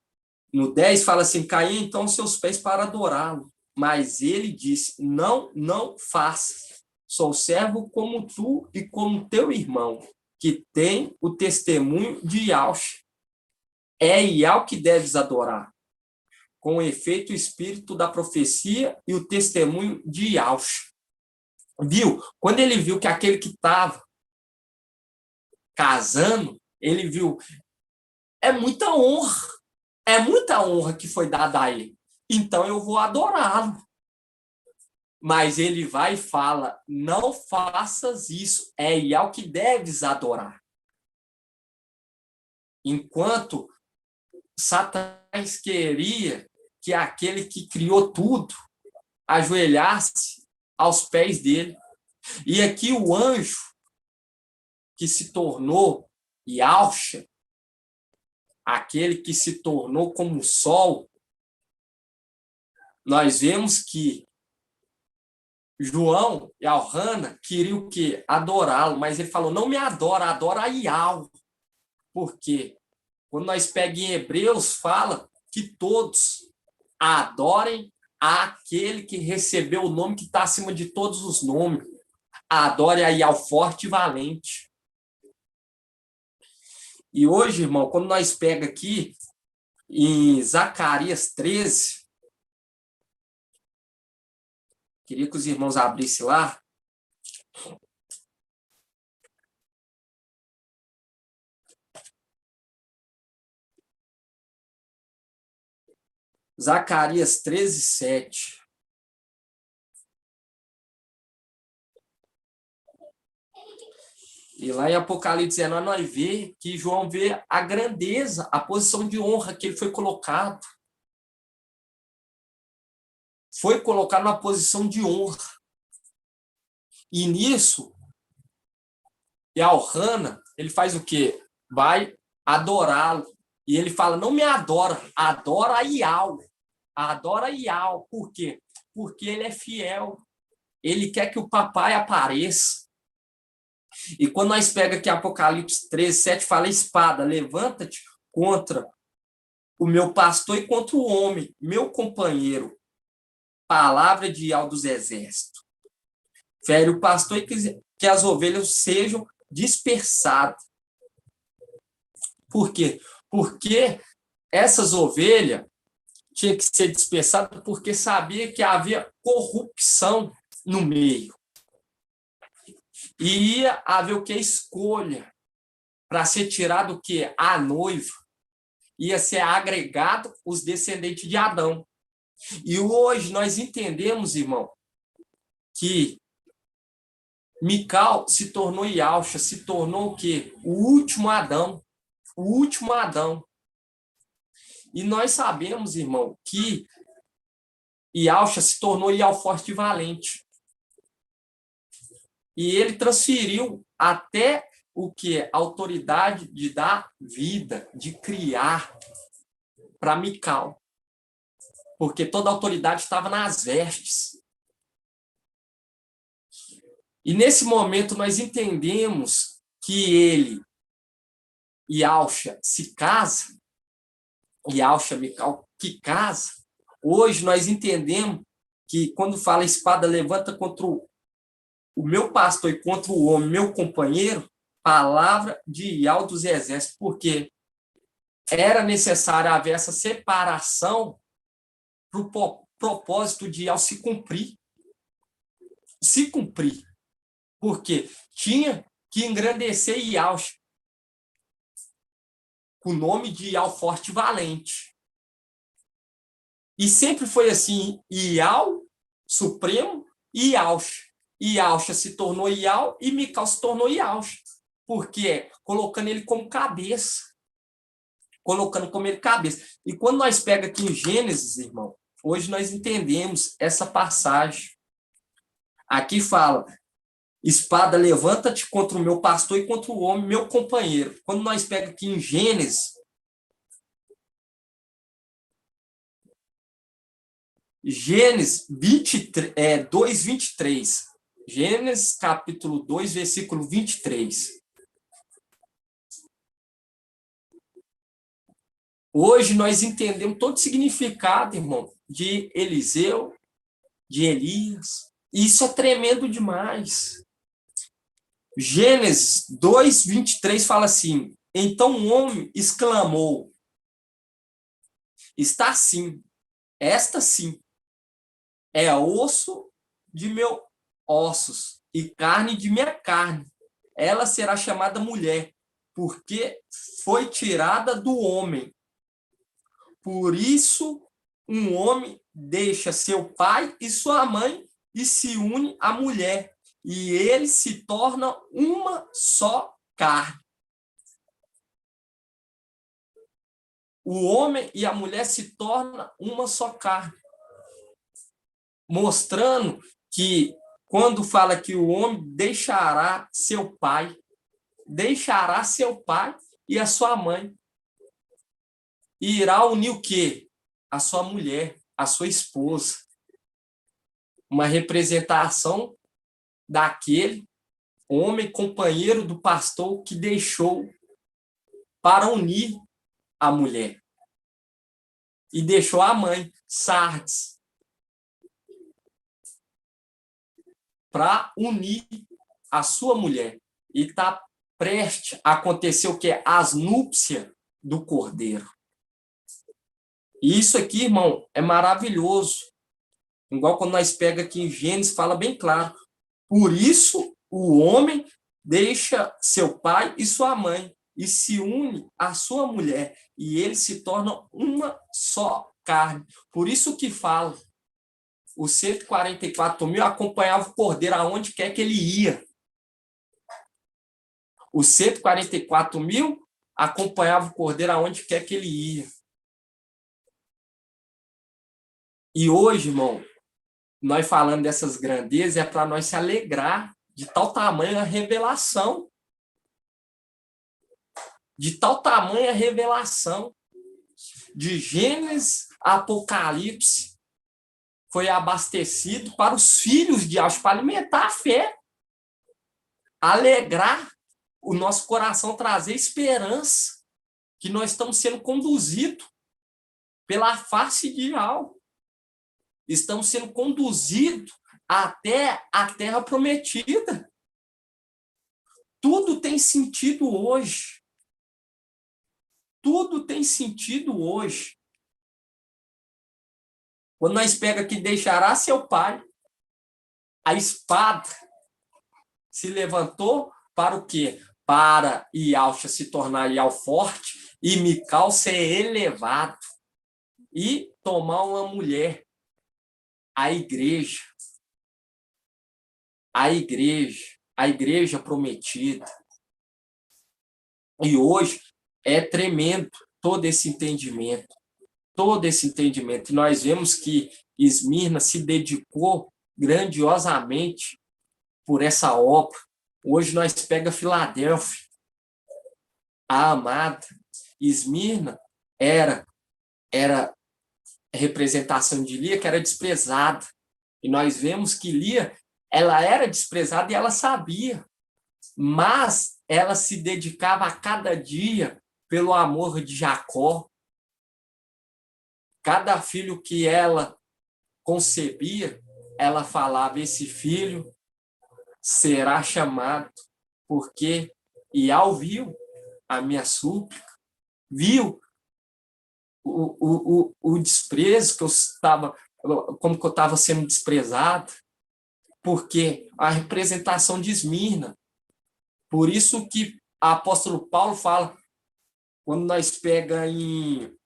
no 10, fala assim: caí então aos seus pés para adorá-lo. Mas ele disse: não faças. Sou servo como tu e como teu irmão, que tem o testemunho de Iauxa. É Iau que deves adorar, com efeito o espírito da profecia e o testemunho de Iauxa. Viu? Quando ele viu que aquele que estava casando, ele viu, é muita honra que foi dada a ele. Então eu vou adorá-lo. Mas ele vai e fala: não faças isso, é Iau que deves adorar. Enquanto Satanás queria que aquele que criou tudo ajoelhasse aos pés dele. E aqui o anjo que se tornou Iauxa, aquele que se tornou como o sol, nós vemos que João e Alhana queriam o quê? Adorá-lo, mas ele falou: não me adora, adora a Iau. Por quê? Quando nós pegamos em Hebreus, fala que todos adorem aquele que recebeu o nome que está acima de todos os nomes. Adore a Iau forte e valente. E hoje, irmão, quando nós pegamos aqui em Zacarias 13, queria que os irmãos abrissem lá. Zacarias 13, 7. E lá em Apocalipse 19, nós vemos que João vê a grandeza, a posição de honra que ele foi colocado. Foi colocado na posição de honra. E nisso, Elhana, ele faz o quê? Vai adorá-lo. E ele fala: não me adora, adora a Iau. Adora a Iau. Por quê? Porque ele é fiel. Ele quer que o papai apareça. E quando nós pegamos aqui Apocalipse 13, 7, fala: espada, levanta-te contra o meu pastor e contra o homem, meu companheiro. Palavra de Iau dos exércitos. Fere o pastor e que as ovelhas sejam dispersadas. Por quê? Porque essas ovelhas tinham que ser dispersadas porque sabia que havia corrupção no meio. E ia haver o que? Escolha para ser tirado o que? A noiva. Ia ser agregado os descendentes de Adão. E hoje nós entendemos, irmão, que Mical se tornou Ialcha, se tornou o quê? O último Adão. O último Adão. E nós sabemos, irmão, que Ialcha se tornou Ial forte e valente. E ele transferiu até o que? A autoridade de dar vida, de criar para Mical. Porque toda a autoridade estava nas vestes. E nesse momento nós entendemos que ele, Ialcha, se casa, Ialcha, Mical, que casa. Hoje nós entendemos que quando fala espada levanta contra o meu pastor e contra o homem, meu companheiro, palavra de Ial dos exércitos, porque era necessário haver essa separação para o propósito de Ial se cumprir. Se cumprir. Porque tinha que engrandecer Ial, com o nome de Ial forte e valente. E sempre foi assim, Ial, Supremo, e Ialcha. Ialcha se tornou Ial e Mical se tornou Ialcha. Por quê? Colocando ele como cabeça. Colocando como ele cabeça. E quando nós pega aqui em Gênesis, irmão, hoje nós entendemos essa passagem. Aqui fala, espada, levanta-te contra o meu pastor e contra o homem, meu companheiro. Quando nós pega aqui em Gênesis, Gênesis 2, 23. Gênesis capítulo 2, versículo 23. Hoje nós entendemos todo o significado, irmão, de Eliseu, de Elias. E isso é tremendo demais. Gênesis 2, 23 fala assim, então o homem exclamou, está sim, esta sim, é osso de meus ossos e carne de minha carne. Ela será chamada mulher, porque foi tirada do homem. Por isso, um homem deixa seu pai e sua mãe e se une à mulher, e eles se tornam uma só carne. O homem e a mulher se tornam uma só carne. Mostrando que, quando fala que o homem deixará seu pai e a sua mãe, e irá unir o quê? A sua mulher, a sua esposa. Uma representação daquele homem companheiro do pastor que deixou para unir a mulher. E deixou a mãe, Sardes, para unir a sua mulher. E está prestes a acontecer o que? As núpcias do cordeiro. E isso aqui, irmão, é maravilhoso. Igual quando nós pega aqui em Gênesis, fala bem claro. Por isso, o homem deixa seu pai e sua mãe e se une à sua mulher. E eles se tornam uma só carne. Por isso que fala, os 144.000 acompanhavam o cordeiro aonde quer que ele ia. Os 144.000 acompanhavam o cordeiro aonde quer que ele ia. E hoje, irmão, nós falando dessas grandezas é para nós se alegrar de tal tamanho a revelação. De tal tamanho a revelação. De Gênesis a Apocalipse foi abastecido para os filhos de Deus, para alimentar a fé. Alegrar o nosso coração, trazer esperança que nós estamos sendo conduzidos pela face de Deus. Estamos sendo conduzidos até a terra prometida. Tudo tem sentido hoje. Tudo tem sentido hoje. Quando nós pega que deixará seu pai, a espada se levantou para o quê? Para Ialcha se tornar Ial forte e Mical ser elevado e tomar uma mulher. A igreja. a igreja prometida. E hoje é tremendo todo esse entendimento. Todo esse entendimento. E nós vemos que Esmirna se dedicou grandiosamente por essa obra. Hoje nós pega Filadélfia, a amada. Esmirna era representação de Lia, que era desprezada. E nós vemos que Lia, ela era desprezada e ela sabia. Mas ela se dedicava a cada dia pelo amor de Jacó. Cada filho que ela concebia, ela falava, esse filho será chamado, porque Ial viu a minha súplica, viu o desprezo que eu estava, como que eu estava sendo desprezado, porque a representação de Esmirna. Por isso que o apóstolo Paulo fala, quando nós pega em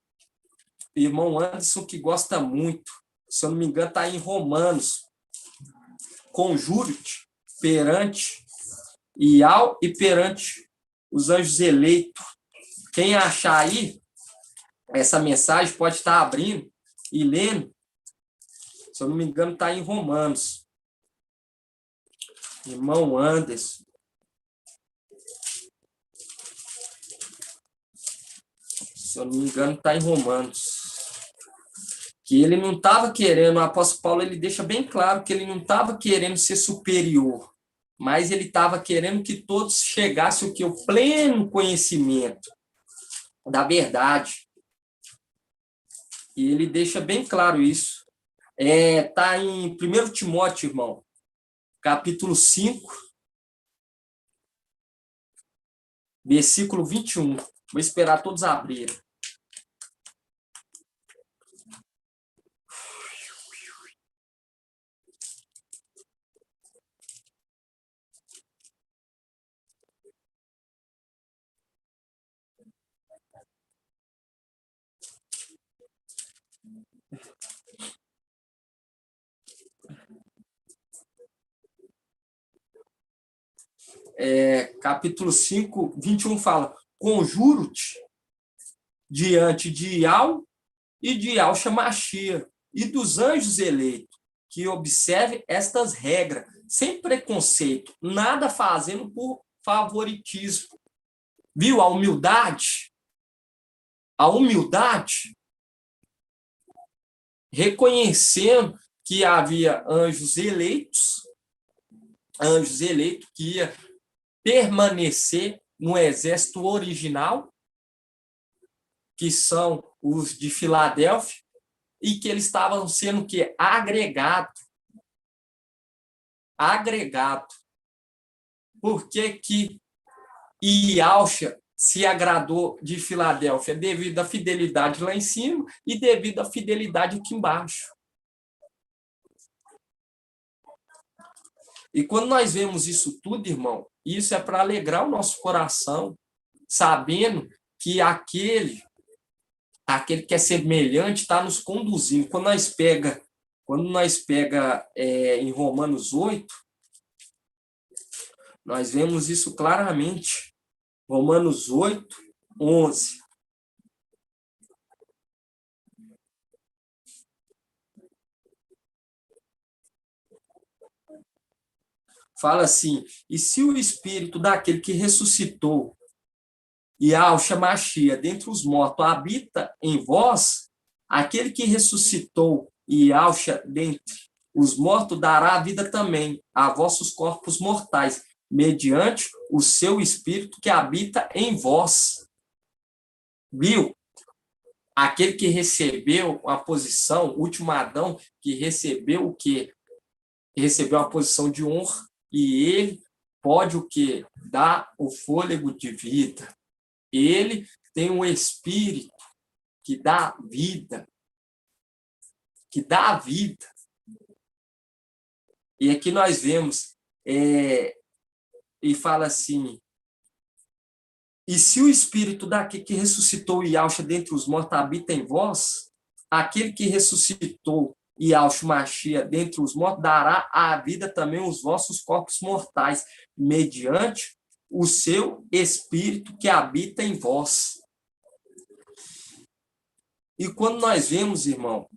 irmão Anderson, que gosta muito, se eu não me engano, está em Romanos, conjuro-te perante Ial e perante os anjos eleitos. Quem achar aí essa mensagem pode estar abrindo e lendo. Se eu não me engano, está em Romanos. Irmão Anderson. Se eu não me engano, está em Romanos. Que ele não estava querendo, o apóstolo Paulo ele deixa bem claro que ele não estava querendo ser superior, mas ele estava querendo que todos chegassem o que? O pleno conhecimento da verdade. E ele deixa bem claro isso. Está em 1 Timóteo, irmão, capítulo 5, versículo 21. Vou esperar todos abrirem. Capítulo 5, 21 fala: conjuro-te diante de Ial e de Ial Shamashia e dos anjos eleitos, que observe estas regras, sem preconceito, nada fazendo por favoritismo. Viu a humildade? A humildade, reconhecendo que havia anjos eleitos que ia permanecer no exército original, que são os de Filadélfia, e que eles estavam sendo que agregado. Por que Ialcha se agradou de Filadélfia? Devido à fidelidade lá em cima e devido à fidelidade aqui embaixo. E quando nós vemos isso tudo, irmão, isso é para alegrar o nosso coração, sabendo que aquele que é semelhante está nos conduzindo. Quando nós pega em Romanos 8, nós vemos isso claramente. Romanos 8, 11. Fala assim: e se o espírito daquele que ressuscitou Ial Shamashia dentre os mortos habita em vós, aquele que ressuscitou Ial dentre os mortos dará a vida também a vossos corpos mortais, mediante o seu espírito que habita em vós. Viu? Aquele que recebeu a posição, o último Adão, que recebeu o quê? Recebeu a posição de honra, e ele pode o quê? Dar o fôlego de vida. Ele tem um espírito que dá vida. Que dá a vida. E aqui nós vemos, e fala assim: e se o espírito daquele que ressuscitou Ialcha dentre os mortos habita em vós, aquele que ressuscitou Yahshua Mashiach dentre os mortos, dará à vida também os vossos corpos mortais, mediante o seu Espírito que habita em vós. E quando nós vemos, irmão,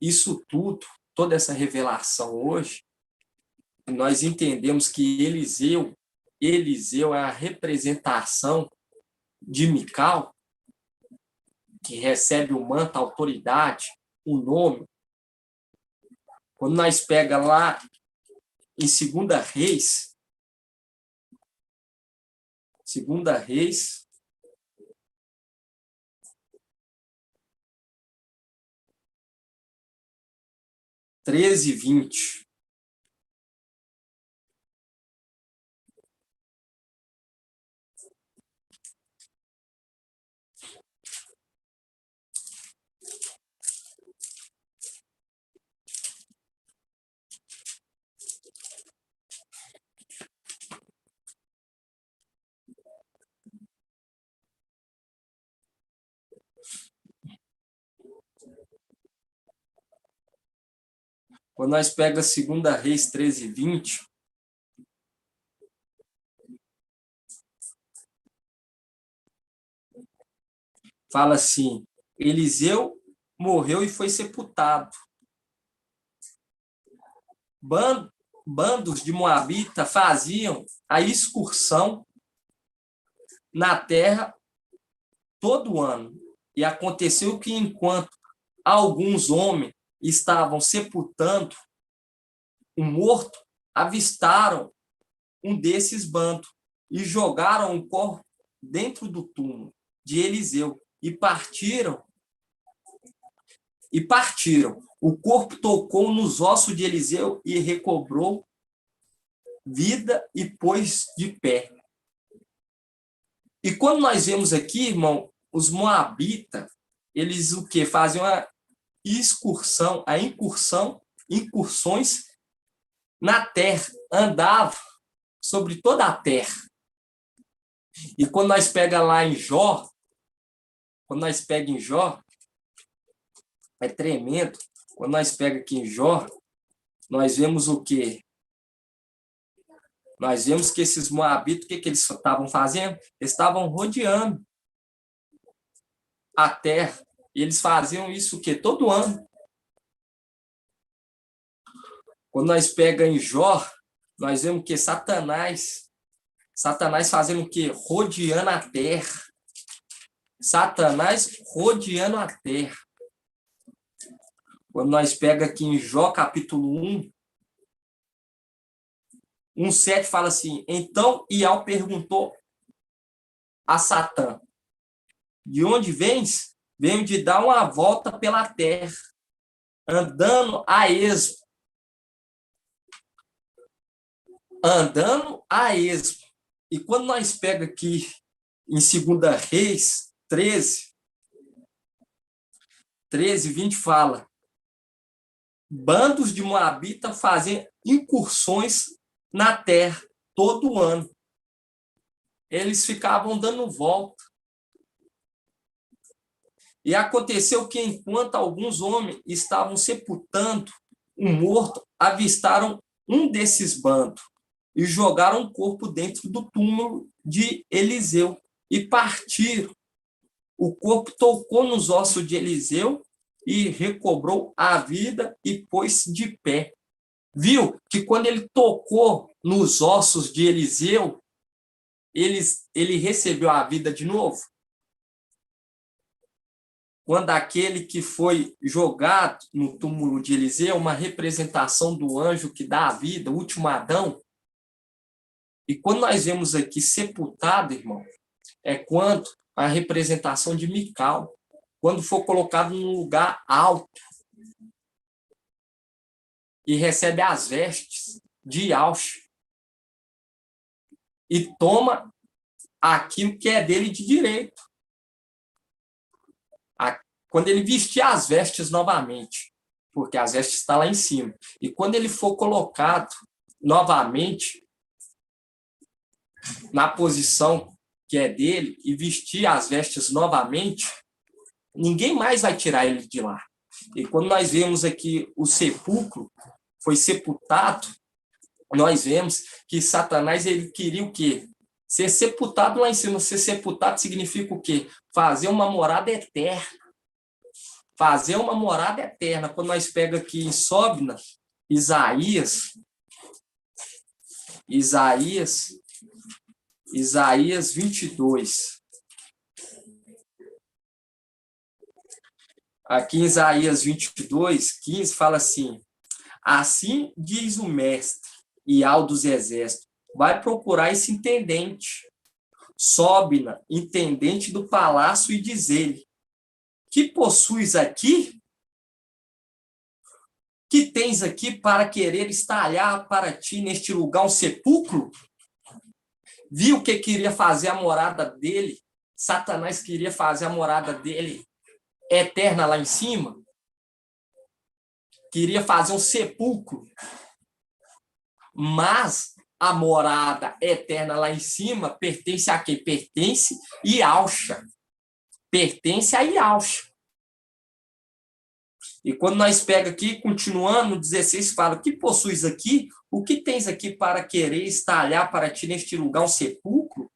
isso tudo, toda essa revelação hoje, nós entendemos que Eliseu é a representação de Mical, que recebe o manto, a autoridade, o nome. Quando nós pega lá em 2 Reis, 13:20. Quando nós pega 2 Reis 13:20, fala assim: Eliseu morreu e foi sepultado. Bandos de Moabita faziam a excursão na terra todo ano. E aconteceu que, enquanto alguns homens estavam sepultando um morto, avistaram um desses bandos e jogaram o corpo dentro do túmulo de Eliseu e partiram. O corpo tocou nos ossos de Eliseu e recobrou vida e pôs de pé. E quando nós vemos aqui, irmão, os moabitas, eles o quê? Fazem uma incursões na terra, andavam sobre toda a terra. E quando nós pega lá em Jó, é tremendo. Quando nós pega aqui em Jó, nós vemos o quê? Nós vemos que esses moabitas, o que eles estavam fazendo? Eles estavam rodeando a terra. E eles faziam isso o quê? Todo ano. Quando nós pega em Jó, nós vemos que Satanás fazendo o quê? Rodeando a terra. Satanás rodeando a terra. Quando nós pega aqui em Jó, capítulo 1:7, fala assim: então Iau perguntou a Satã: de onde vens? Venho de dar uma volta pela terra, andando a esmo. E quando nós pega aqui em 2 Reis 13:20, fala: bandos de Moabita fazem incursões na terra todo ano. Eles ficavam dando volta. E aconteceu que, enquanto alguns homens estavam sepultando um morto, avistaram um desses bandos e jogaram o corpo dentro do túmulo de Eliseu e partiram. O corpo tocou nos ossos de Eliseu e recobrou a vida e pôs-se de pé. Viu que quando ele tocou nos ossos de Eliseu, ele recebeu a vida de novo? Quando aquele que foi jogado no túmulo de Eliseu, uma representação do anjo que dá a vida, o último Adão. E quando nós vemos aqui sepultado, irmão, é quando a representação de Mical, quando for colocado num lugar alto e recebe as vestes de Yahshua e toma aquilo que é dele de direito. Quando ele vestir as vestes novamente, porque as vestes estão lá em cima, e quando ele for colocado novamente na posição que é dele e vestir as vestes novamente, ninguém mais vai tirar ele de lá. E quando nós vemos aqui o sepulcro, foi sepultado, nós vemos que Satanás ele queria o quê? Ser sepultado lá em cima. Ser sepultado significa o quê? Fazer uma morada eterna. Fazer uma morada eterna. Quando nós pegamos aqui em Sóbina, Isaías 22. Aqui em Isaías 22, 15, fala assim: assim diz o mestre e ao dos exércitos, vai procurar esse intendente, Sóbina, intendente do palácio, e diz-lhe: que possuis aqui? Que tens aqui para querer estalhar para ti neste lugar um sepulcro? Viu que queria fazer a morada dele? Satanás queria fazer a morada dele eterna lá em cima? Queria fazer um sepulcro. Mas a morada eterna lá em cima pertence a quem? Pertence a Yahshua. Pertence a Yahshua. E quando nós pega aqui, continuando, no 16, fala: o que possuis aqui? O que tens aqui para querer estalhar para ti neste lugar um sepulcro?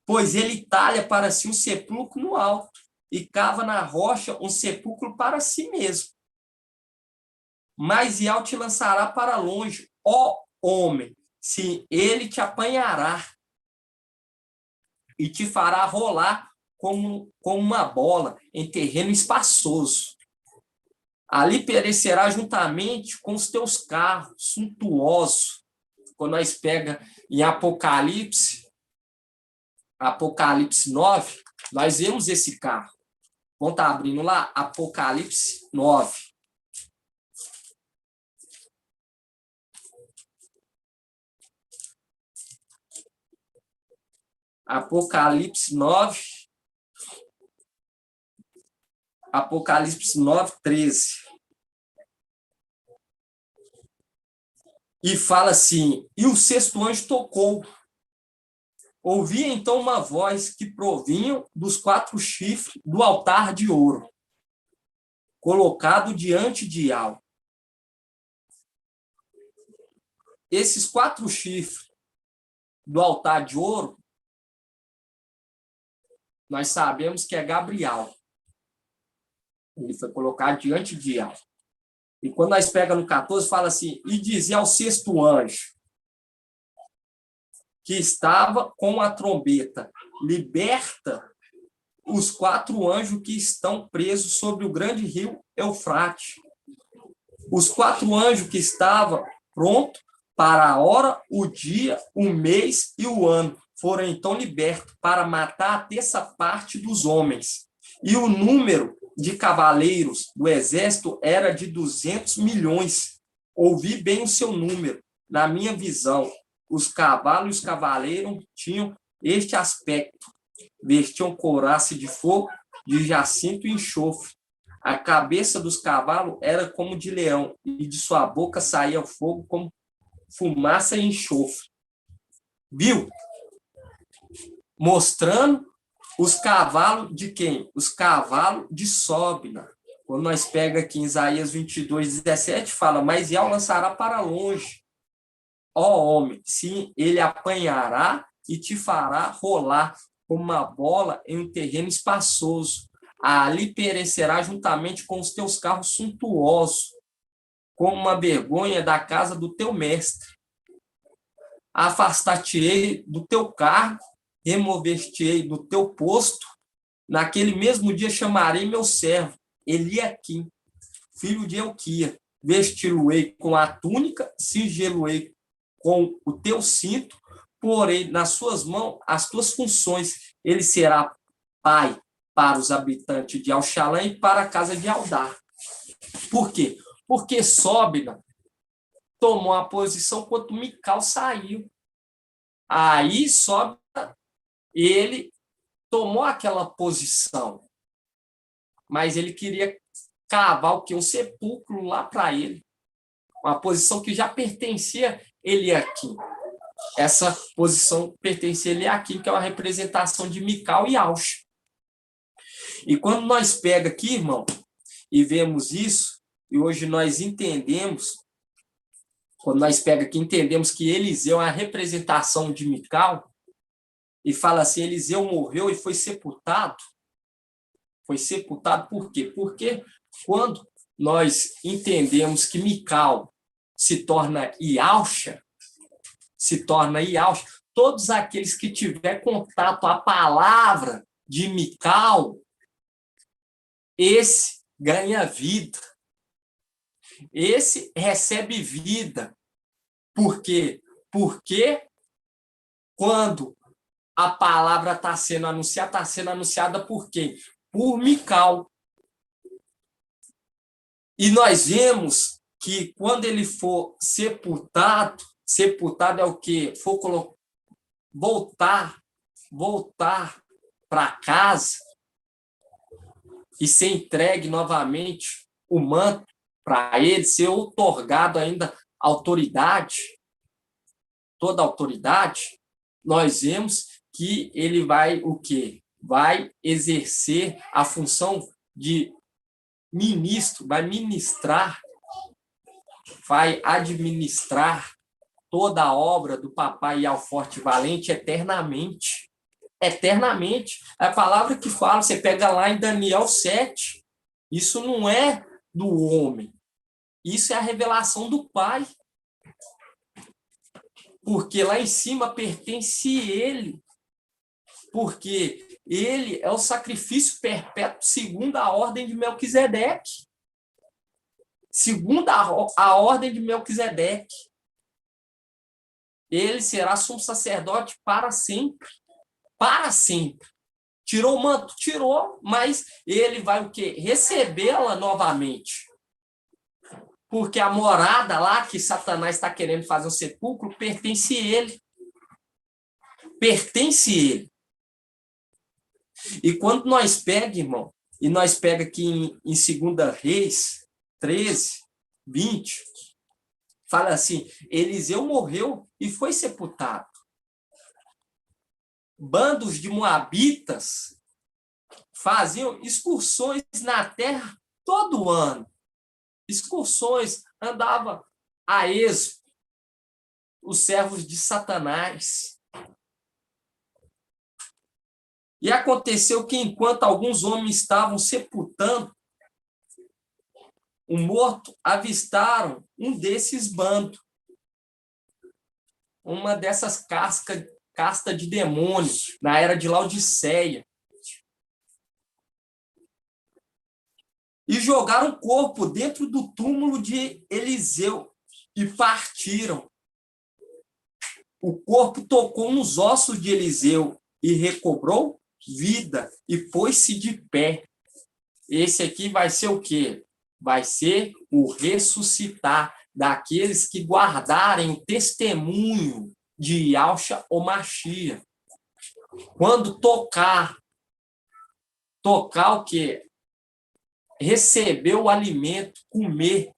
Pois ele talha para si um sepulcro no alto e cava na rocha um sepulcro para si mesmo. Mas Yahweh te lançará para longe, ó homem, se ele te apanhará e te fará rolar como uma bola em terreno espaçoso. Ali perecerá juntamente com os teus carros suntuosos. Quando nós pega em Apocalipse 9, nós vemos esse carro. Vamos estar abrindo lá, Apocalipse 9. Apocalipse 9. Apocalipse 9, 13. E fala assim: e o sexto anjo tocou. Ouvi então uma voz que provinha dos 4 chifres do altar de ouro, colocado diante de Yahweh. Esses 4 chifres do altar de ouro, nós sabemos que é Gabriel. Ele foi colocado diante de Yahweh. E quando nós pegamos no 14, fala assim: e dizia ao sexto anjo, que estava com a trombeta: liberta os 4 anjos que estão presos sobre o grande rio Eufrate. Os 4 anjos que estavam prontos para a hora, o dia, o mês e o ano foram então libertos para matar a terça parte dos homens. E o número de cavaleiros do exército era de 200 milhões. Ouvi bem o seu número. Na minha visão, os cavalos e os cavaleiros tinham este aspecto: vestiam couraça de fogo, de jacinto e enxofre. A cabeça dos cavalos era como de leão, e de sua boca saía fogo como fumaça e enxofre. Viu? Mostrando os cavalos de quem? Os cavalos de Sóbina. Quando nós pega aqui em Isaías 22, 17, fala: mas Yahweh lançará para longe, ó homem, sim, ele apanhará e te fará rolar como uma bola em um terreno espaçoso. Ali perecerá juntamente com os teus carros suntuosos, como uma vergonha da casa do teu mestre. Afastar-te-ei do teu cargo, remover-te-ei do teu posto. Naquele mesmo dia chamarei meu servo, Eliaquim, filho de Elquia. Vesti-lo-ei com a túnica, cingê-lo-ei com o teu cinto, porei nas suas mãos as tuas funções. Ele será pai para os habitantes de Alxalã e para a casa de Aldar. Por quê? Porque Sóbina tomou a posição quando Mical saiu. Aí Sóbina, ele tomou aquela posição, mas ele queria cavar o quê? Um sepulcro lá para ele. Uma posição que já pertencia a Eliaquim. Essa posição pertencia a Eliaquim, que é uma representação de Mical e Yahshua. E quando nós pega aqui, irmão, e vemos isso, e hoje nós entendemos, quando nós pega aqui, entendemos que Eliseu é a representação de Mical, e fala assim, Eliseu morreu e foi sepultado. Foi sepultado por quê? Porque quando nós entendemos que Mical se torna Ialxa, todos aqueles que tiver contato à palavra de Mical, esse ganha vida. Esse recebe vida. Por quê? Porque quando a palavra está sendo anunciada por quem? Por Mical. E nós vemos que quando ele for sepultado é o quê? For voltar para casa e ser entregue novamente o manto para ele, ser outorgado ainda autoridade, toda autoridade, nós vemos que ele vai o quê? Vai exercer a função de ministro, vai ministrar, vai administrar toda a obra do papai Alforte Valente eternamente. Eternamente. A palavra que fala, você pega lá em Daniel 7, isso não é do homem, isso é a revelação do Pai. Porque lá em cima pertence ele. Porque ele é o sacrifício perpétuo segundo a ordem de Melquisedeque. Segundo a ordem de Melquisedeque. Ele será sumo sacerdote para sempre. Para sempre. Tirou o manto? Tirou, mas ele vai o quê? Recebê-la novamente. Porque a morada lá que Satanás está querendo fazer um sepulcro pertence a ele. Pertence a ele. E quando nós pega, irmão, e nós pega aqui em 2 Reis 13, 20, fala assim, Eliseu morreu e foi sepultado. Bandos de moabitas faziam excursões na terra todo ano. Excursões, andava a esmo, os servos de Satanás. E aconteceu que, enquanto alguns homens estavam sepultando um morto, avistaram um desses bandos, uma dessas castas de demônios, na era de Laodiceia. E jogaram o corpo dentro do túmulo de Eliseu e partiram. O corpo tocou nos ossos de Eliseu e recobrou vida e pôs-se de pé. Esse aqui vai ser o quê? Vai ser o ressuscitar daqueles que guardarem o testemunho de Yahshua ou Mashiach. Quando tocar o quê? Receber o alimento, comer.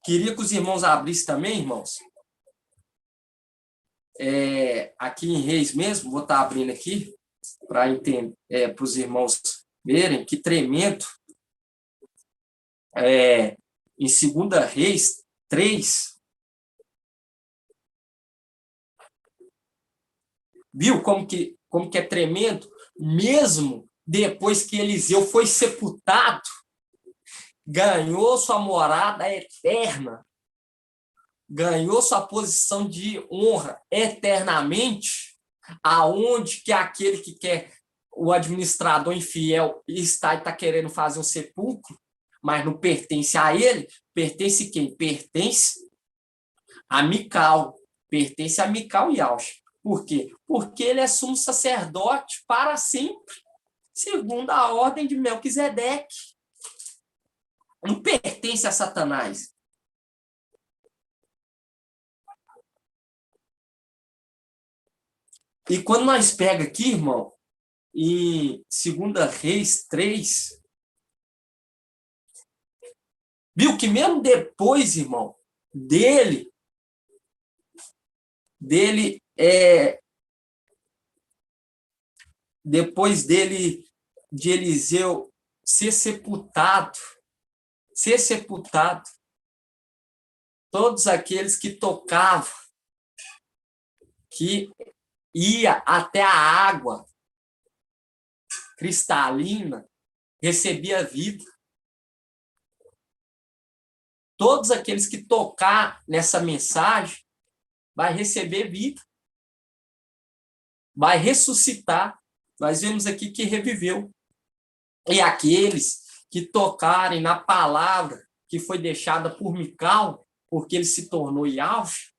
Queria que os irmãos abrissem também, irmãos. Aqui em Reis mesmo, vou estar abrindo aqui para entender, para os irmãos verem que tremendo. Em 2 Reis 3, viu como que é tremendo? Mesmo depois que Eliseu foi sepultado, ganhou sua morada eterna, ganhou sua posição de honra eternamente, aonde que aquele que quer, o administrador infiel, está querendo fazer um sepulcro, mas não pertence a ele, pertence quem? Pertence a Mical, pertence a Mical e Yahshua. Por quê? Porque ele é sumo sacerdote para sempre, segundo a ordem de Melquisedeque. Não pertence a Satanás. E quando nós pega aqui, irmão, em 2 Reis 3, viu que mesmo depois, irmão, depois de Eliseu ser sepultado. Ser sepultado. Todos aqueles que tocavam, que ia até a água cristalina, recebia vida. Todos aqueles que tocar nessa mensagem vai receber vida. Vai ressuscitar. Nós vemos aqui que reviveu. E aqueles que tocarem na palavra que foi deixada por Mical, porque ele se tornou Yahshua,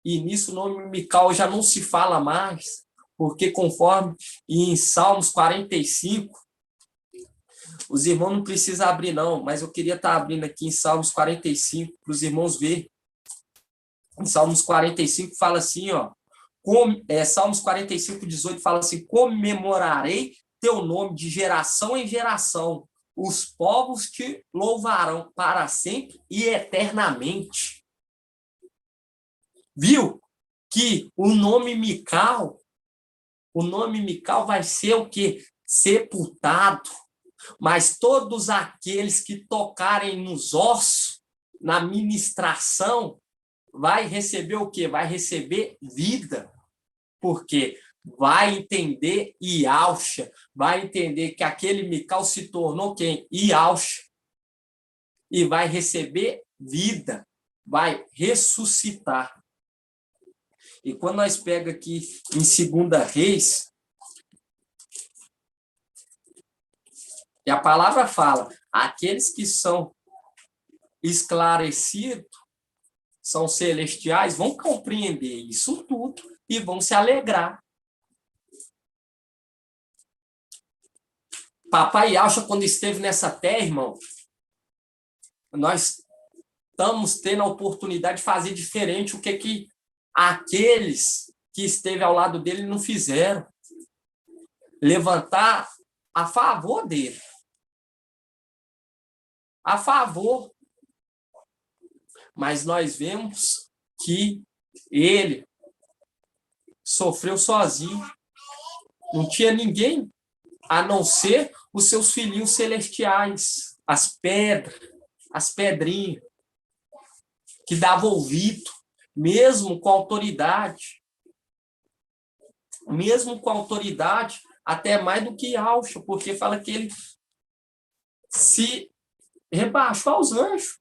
e nisso o nome Mical já não se fala mais, porque conforme em Salmos 45, os irmãos não precisam abrir não, mas eu queria estar abrindo aqui em Salmos 45, para os irmãos verem. Em Salmos 45 fala assim, ó, Salmos 45, 18 fala assim, comemorarei teu nome de geração em geração, os povos te louvarão para sempre e eternamente. Viu? Que o nome Mical vai ser o quê? Sepultado. Mas todos aqueles que tocarem nos ossos, na ministração, vai receber o quê? Vai receber vida. Porque vai entender Yahshua, vai entender que aquele Mical se tornou quem? Yahshua. E vai receber vida, vai ressuscitar. E quando nós pegamos aqui em 2 Reis, e a palavra fala, aqueles que são esclarecidos, são celestiais, vão compreender isso tudo e vão se alegrar. Papai Yahshua, quando esteve nessa terra, irmão, nós estamos tendo a oportunidade de fazer diferente o que aqueles que esteve ao lado dele não fizeram. Levantar a favor dele. A favor. Mas nós vemos que ele sofreu sozinho. Não tinha ninguém a não ser os seus filhinhos celestiais, as pedras, as pedrinhas, que davam ouvido, mesmo com autoridade. Mesmo com autoridade, até mais do que Yahshua, porque fala que ele se rebaixou aos anjos,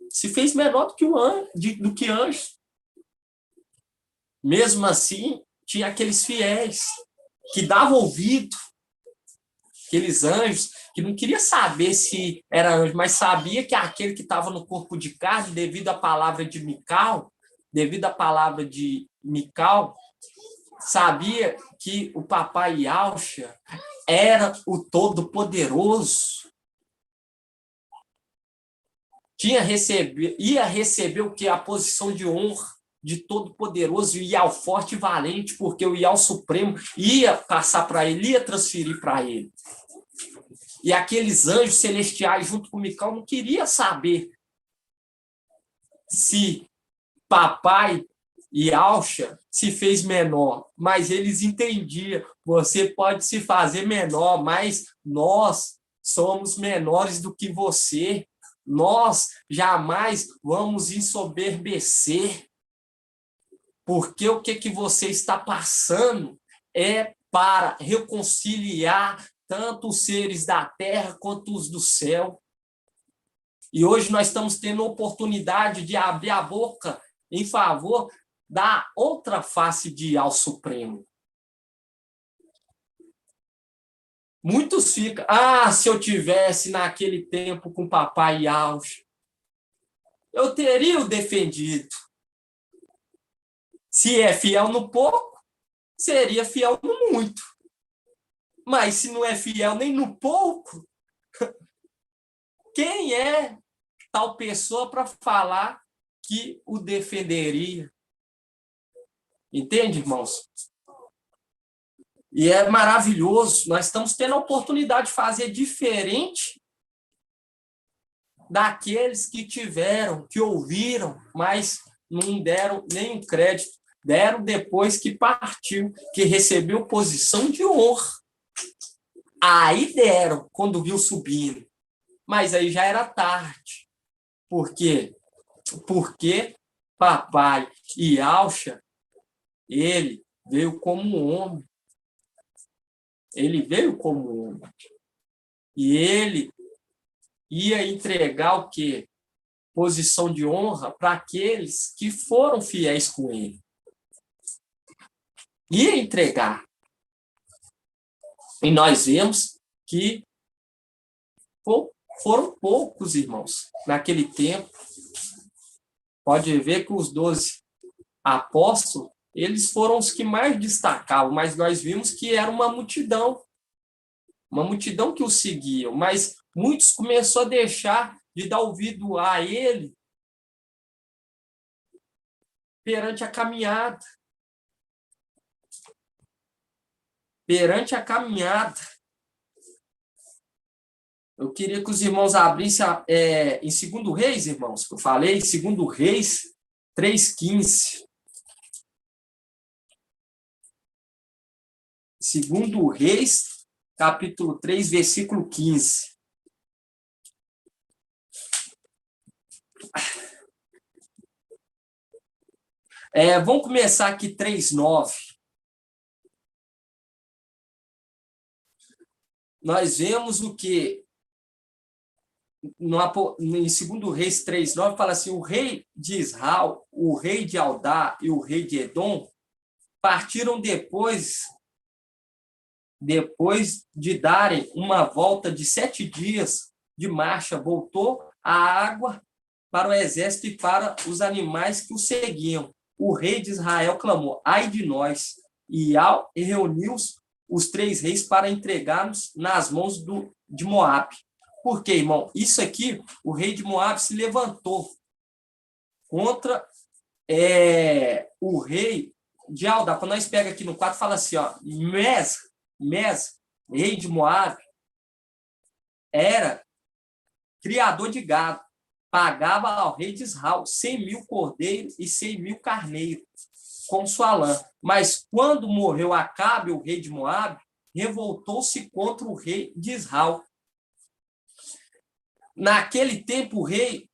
se fez menor do que anjos. Mesmo assim, tinha aqueles fiéis que davam ouvido, aqueles anjos que não queria saber se era anjo, mas sabia que aquele que estava no corpo de carne, devido à palavra de Mical, sabia que o papai Yahshua era o Todo-Poderoso. Ia receber o que? A posição de honra de Todo-Poderoso, e ao forte e valente, porque o Yahweh Supremo ia passar para ele, ia transferir para ele. E aqueles anjos celestiais, junto com Mical, não queria saber se papai Yahshua se fez menor, mas eles entendiam, você pode se fazer menor, mas nós somos menores do que você. Nós jamais vamos ensoberbecer, porque o que você está passando é para reconciliar tanto os seres da terra quanto os do céu. E hoje nós estamos tendo a oportunidade de abrir a boca em favor da outra face de Yahweh Supremo. Muitos ficam, se eu tivesse naquele tempo com o papai Yahshua, eu teria o defendido. Se é fiel no pouco, seria fiel no muito. Mas se não é fiel nem no pouco, quem é tal pessoa para falar que o defenderia? Entende, irmãos? E é maravilhoso. Nós estamos tendo a oportunidade de fazer diferente daqueles que tiveram, que ouviram, mas não deram nenhum crédito. Deram depois que partiu, que recebeu posição de honra. Aí deram, quando viu subindo. Mas aí já era tarde. Por quê? Porque papai Yaucha, ele veio como homem. Ele veio como homem. E ele ia entregar o quê? Posição de honra para aqueles que foram fiéis com ele. Ia entregar. E nós vemos que foram poucos, irmãos, naquele tempo. Pode ver que os 12 apóstolos, eles foram os que mais destacavam, mas nós vimos que era uma multidão que o seguia, mas muitos começaram a deixar de dar ouvido a ele perante a caminhada. Perante a caminhada. Eu queria que os irmãos abrissem em 2 Reis, irmãos, que eu falei, 2 Reis 3,15. 2 Reis, capítulo 3, versículo 15. Vamos começar aqui 3,9. Nós vemos o que em 2 Reis 3,9 fala assim: o rei de Israel, o rei de Aldá e o rei de Edom partiram depois de darem uma volta de 7 dias de marcha, voltou a água para o exército e para os animais que o seguiam. O rei de Israel clamou: ai de nós! E reuniu os 3 reis para entregar-nos nas mãos de Moabe. Por quê, irmão? Isso aqui, o rei de Moabe se levantou contra o rei de Aldá. Quando nós pega aqui no 4, fala assim, ó, Mes, rei de Moabe, era criador de gado, pagava ao rei de Israel 100.000 cordeiros e 100.000 carneiros, como sua lã. Mas quando morreu Acabe, o rei de Moabe, revoltou-se contra o rei de Israel. Naquele tempo, o rei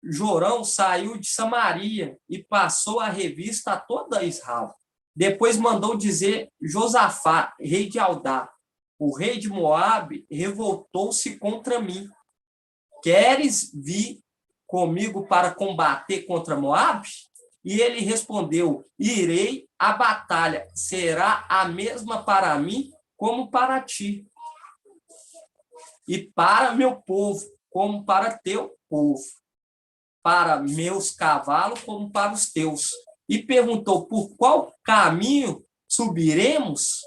Jorão saiu de Samaria e passou a revista a toda Israel. Depois mandou dizer Josafá, rei de Aldá: o rei de Moabe revoltou-se contra mim. Queres vir comigo para combater contra Moabe? E ele respondeu: irei à batalha. Será a mesma para mim como para ti, e para meu povo como para teu povo, para meus cavalos como para os teus. E perguntou: por qual caminho subiremos?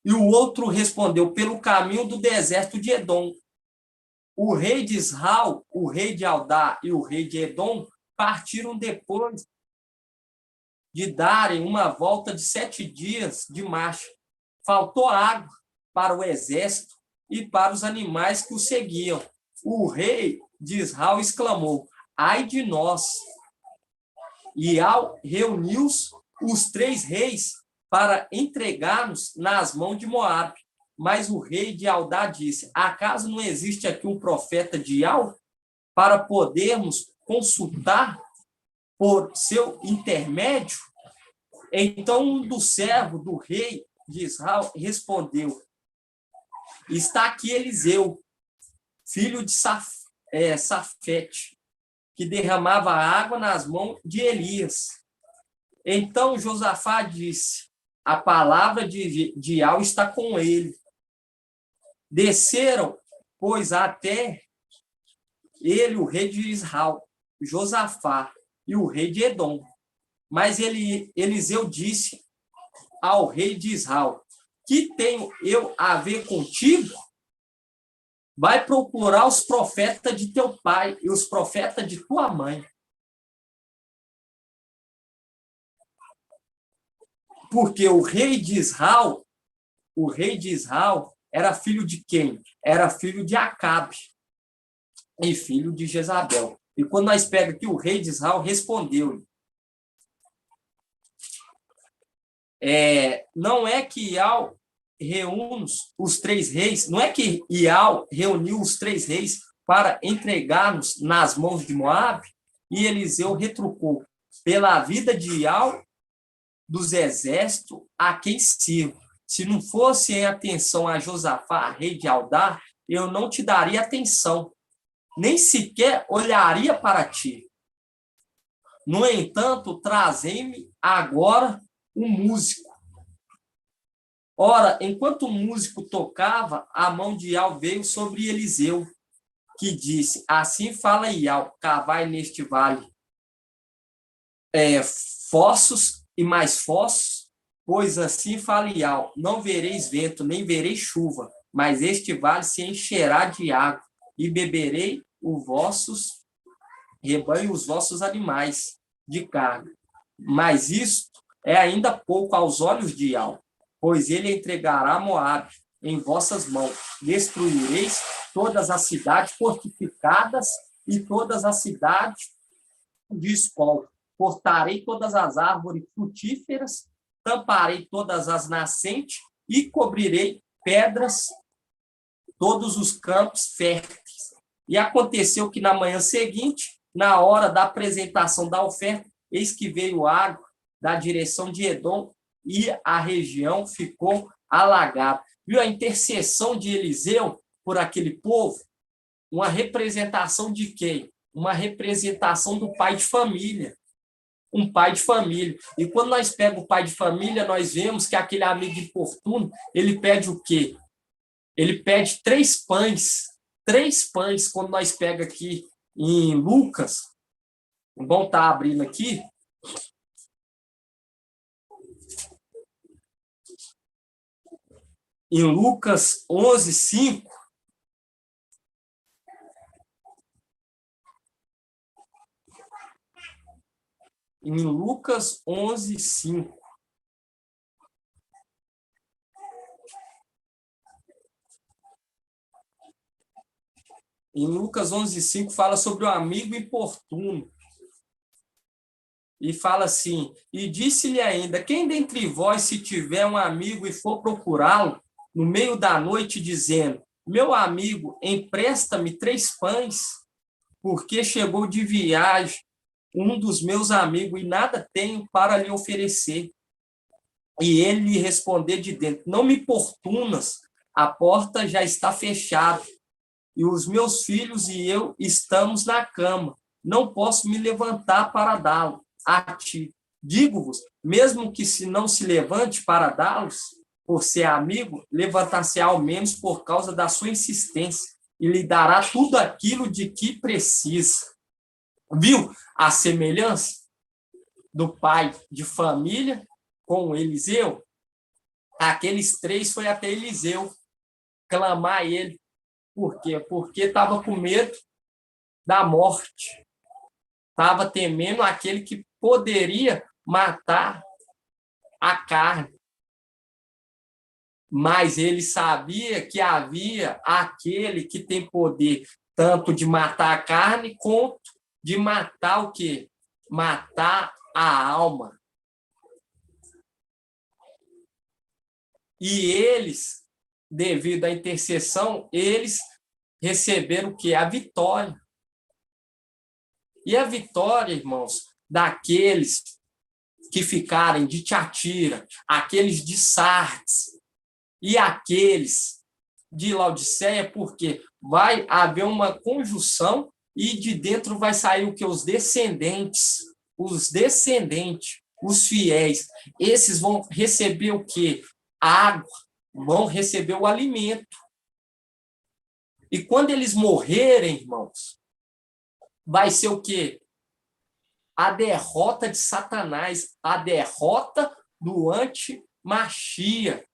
E o outro respondeu: pelo caminho do deserto de Edom. O rei de Israel, o rei de Aldá e o rei de Edom partiram depois de darem uma volta de 7 dias de marcha. Faltou água para o exército e para os animais que o seguiam. O rei de Israel exclamou: ai de nós! E reuniu os 3 reis para entregar-nos nas mãos de Moabe. Mas o rei de Aldá disse: acaso não existe aqui um profeta de Yahvé para podermos consultar por seu intermédio? Então um dos servos do rei de Israel respondeu: está aqui Eliseu, filho de Safete, que derramava água nas mãos de Elias. Então Josafá disse: a palavra de Yahvé está com ele. Desceram, pois, até ele, o rei de Israel, Josafá, e o rei de Edom. Mas Eliseu disse ao rei de Israel: que tenho eu a ver contigo? Vai procurar os profetas de teu pai e os profetas de tua mãe. Porque o rei de Israel era filho de quem? Era filho de Acabe e filho de Jezabel. E quando nós pegamos aqui, o rei de Israel respondeu: não é que reúne os 3 reis, não é que Ial reuniu os 3 reis para entregar-nos nas mãos de Moabe, e Eliseu retrucou, pela vida de Ial dos exércitos a quem sirvo. Se não fosse em atenção a Josafá, rei de Judá, eu não te daria atenção, nem sequer olharia para ti. No entanto, trazei-me agora um músico. Ora, enquanto o músico tocava, a mão de Ial veio sobre Eliseu, que disse, assim fala Ial, cavai neste vale fossos e mais fossos, pois assim fala Ial, não vereis vento, nem vereis chuva, mas este vale se encherá de água, e beberei os vossos rebanho, os vossos animais de carne. Mas isto é ainda pouco aos olhos de Ial, pois ele entregará Moabe em vossas mãos. Destruireis todas as cidades fortificadas e todas as cidades de escola. Cortarei todas as árvores frutíferas, tamparei todas as nascentes e cobrirei pedras todos os campos férteis. E aconteceu que na manhã seguinte, na hora da apresentação da oferta, eis que veio água da direção de Edom e a região ficou alagada. Viu a intercessão de Eliseu por aquele povo? Uma representação de quem? Uma representação do pai de família. Um pai de família. E quando nós pegamos o pai de família, nós vemos que aquele amigo importuno, ele pede o quê? Ele pede 3 pães. 3 pães, quando nós pegamos aqui em Lucas, bom estar abrindo aqui. Em Lucas 11:5, em Lucas 11:5, em Lucas 11:5 fala sobre o amigo importuno. E fala assim, e disse-lhe ainda, quem dentre vós, se tiver um amigo e for procurá-lo no meio da noite, dizendo, meu amigo, empresta-me 3 pães, porque chegou de viagem um dos meus amigos e nada tenho para lhe oferecer. E ele lhe responder de dentro, não me importunas, a porta já está fechada, e os meus filhos e eu estamos na cama, não posso me levantar para dá-lo a ti. Digo-vos, mesmo que se não se levante para dá-los, por ser amigo, levantar-se ao menos por causa da sua insistência, e lhe dará tudo aquilo de que precisa. Viu a semelhança do pai de família com Eliseu? Aqueles 3 foi até Eliseu clamar a ele. Por quê? Porque estava com medo da morte. Estava temendo aquele que poderia matar a carne. Mas ele sabia que havia aquele que tem poder tanto de matar a carne quanto de matar o quê? Matar a alma. E eles, devido à intercessão, eles receberam o quê? A vitória. E a vitória, irmãos, daqueles que ficarem de Tiatira, aqueles de Sardes e aqueles de Laodiceia, porque vai haver uma conjunção e de dentro vai sair o que? Os descendentes, os fiéis. Esses vão receber o quê? Água, vão receber o alimento. E quando eles morrerem, irmãos, vai ser o quê? A derrota de Satanás, a derrota do anti-Machia.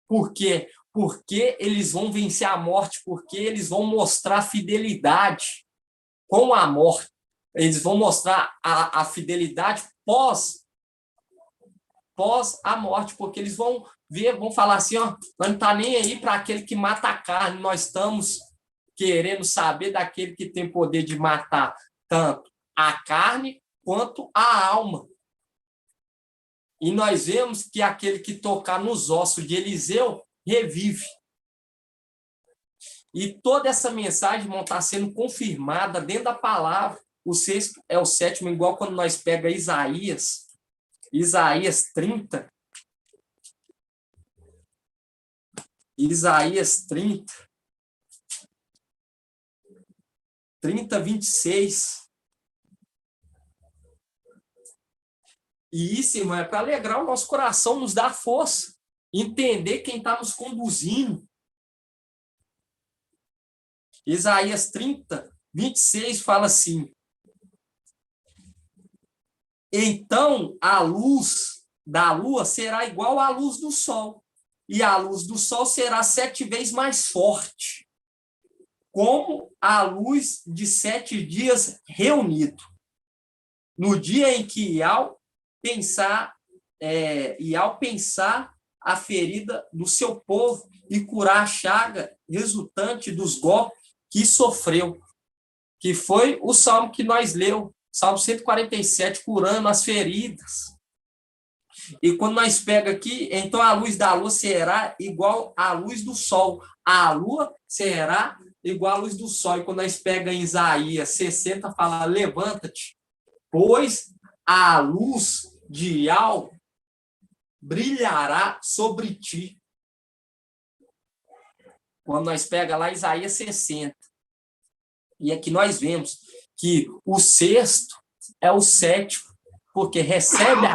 Por quê? Porque eles vão vencer a morte, porque eles vão mostrar fidelidade com a morte. Eles vão mostrar a fidelidade pós a morte, porque eles vão ver, vão falar assim, ó, nós não está nem aí para aquele que mata a carne, nós estamos querendo saber daquele que tem poder de matar tanto a carne quanto a alma. E nós vemos que aquele que tocar nos ossos de Eliseu revive. E toda essa mensagem, irmão, está sendo confirmada dentro da palavra. O sexto é o sétimo, igual quando nós pega Isaías 30. Isaías 30, 26. E isso, irmão, é para alegrar o nosso coração, nos dar força, entender quem está nos conduzindo. Isaías 30, 26 fala assim: então a luz da lua será igual à luz do sol, e a luz do sol será 7 vezes mais forte, como a luz de 7 dias reunido. No dia em que ao pensar a ferida do seu povo e curar a chaga resultante dos golpes que sofreu, que foi o salmo que nós leu, Salmo 147, curando as feridas. E quando nós pega aqui, então a luz da lua será igual à luz do sol. A lua será igual à luz do sol. E quando nós pega em Isaías 60, fala: levanta-te, pois a luz de Al brilhará sobre ti. Quando nós pega lá Isaías 60. E aqui nós vemos que o sexto é o sétimo, porque recebe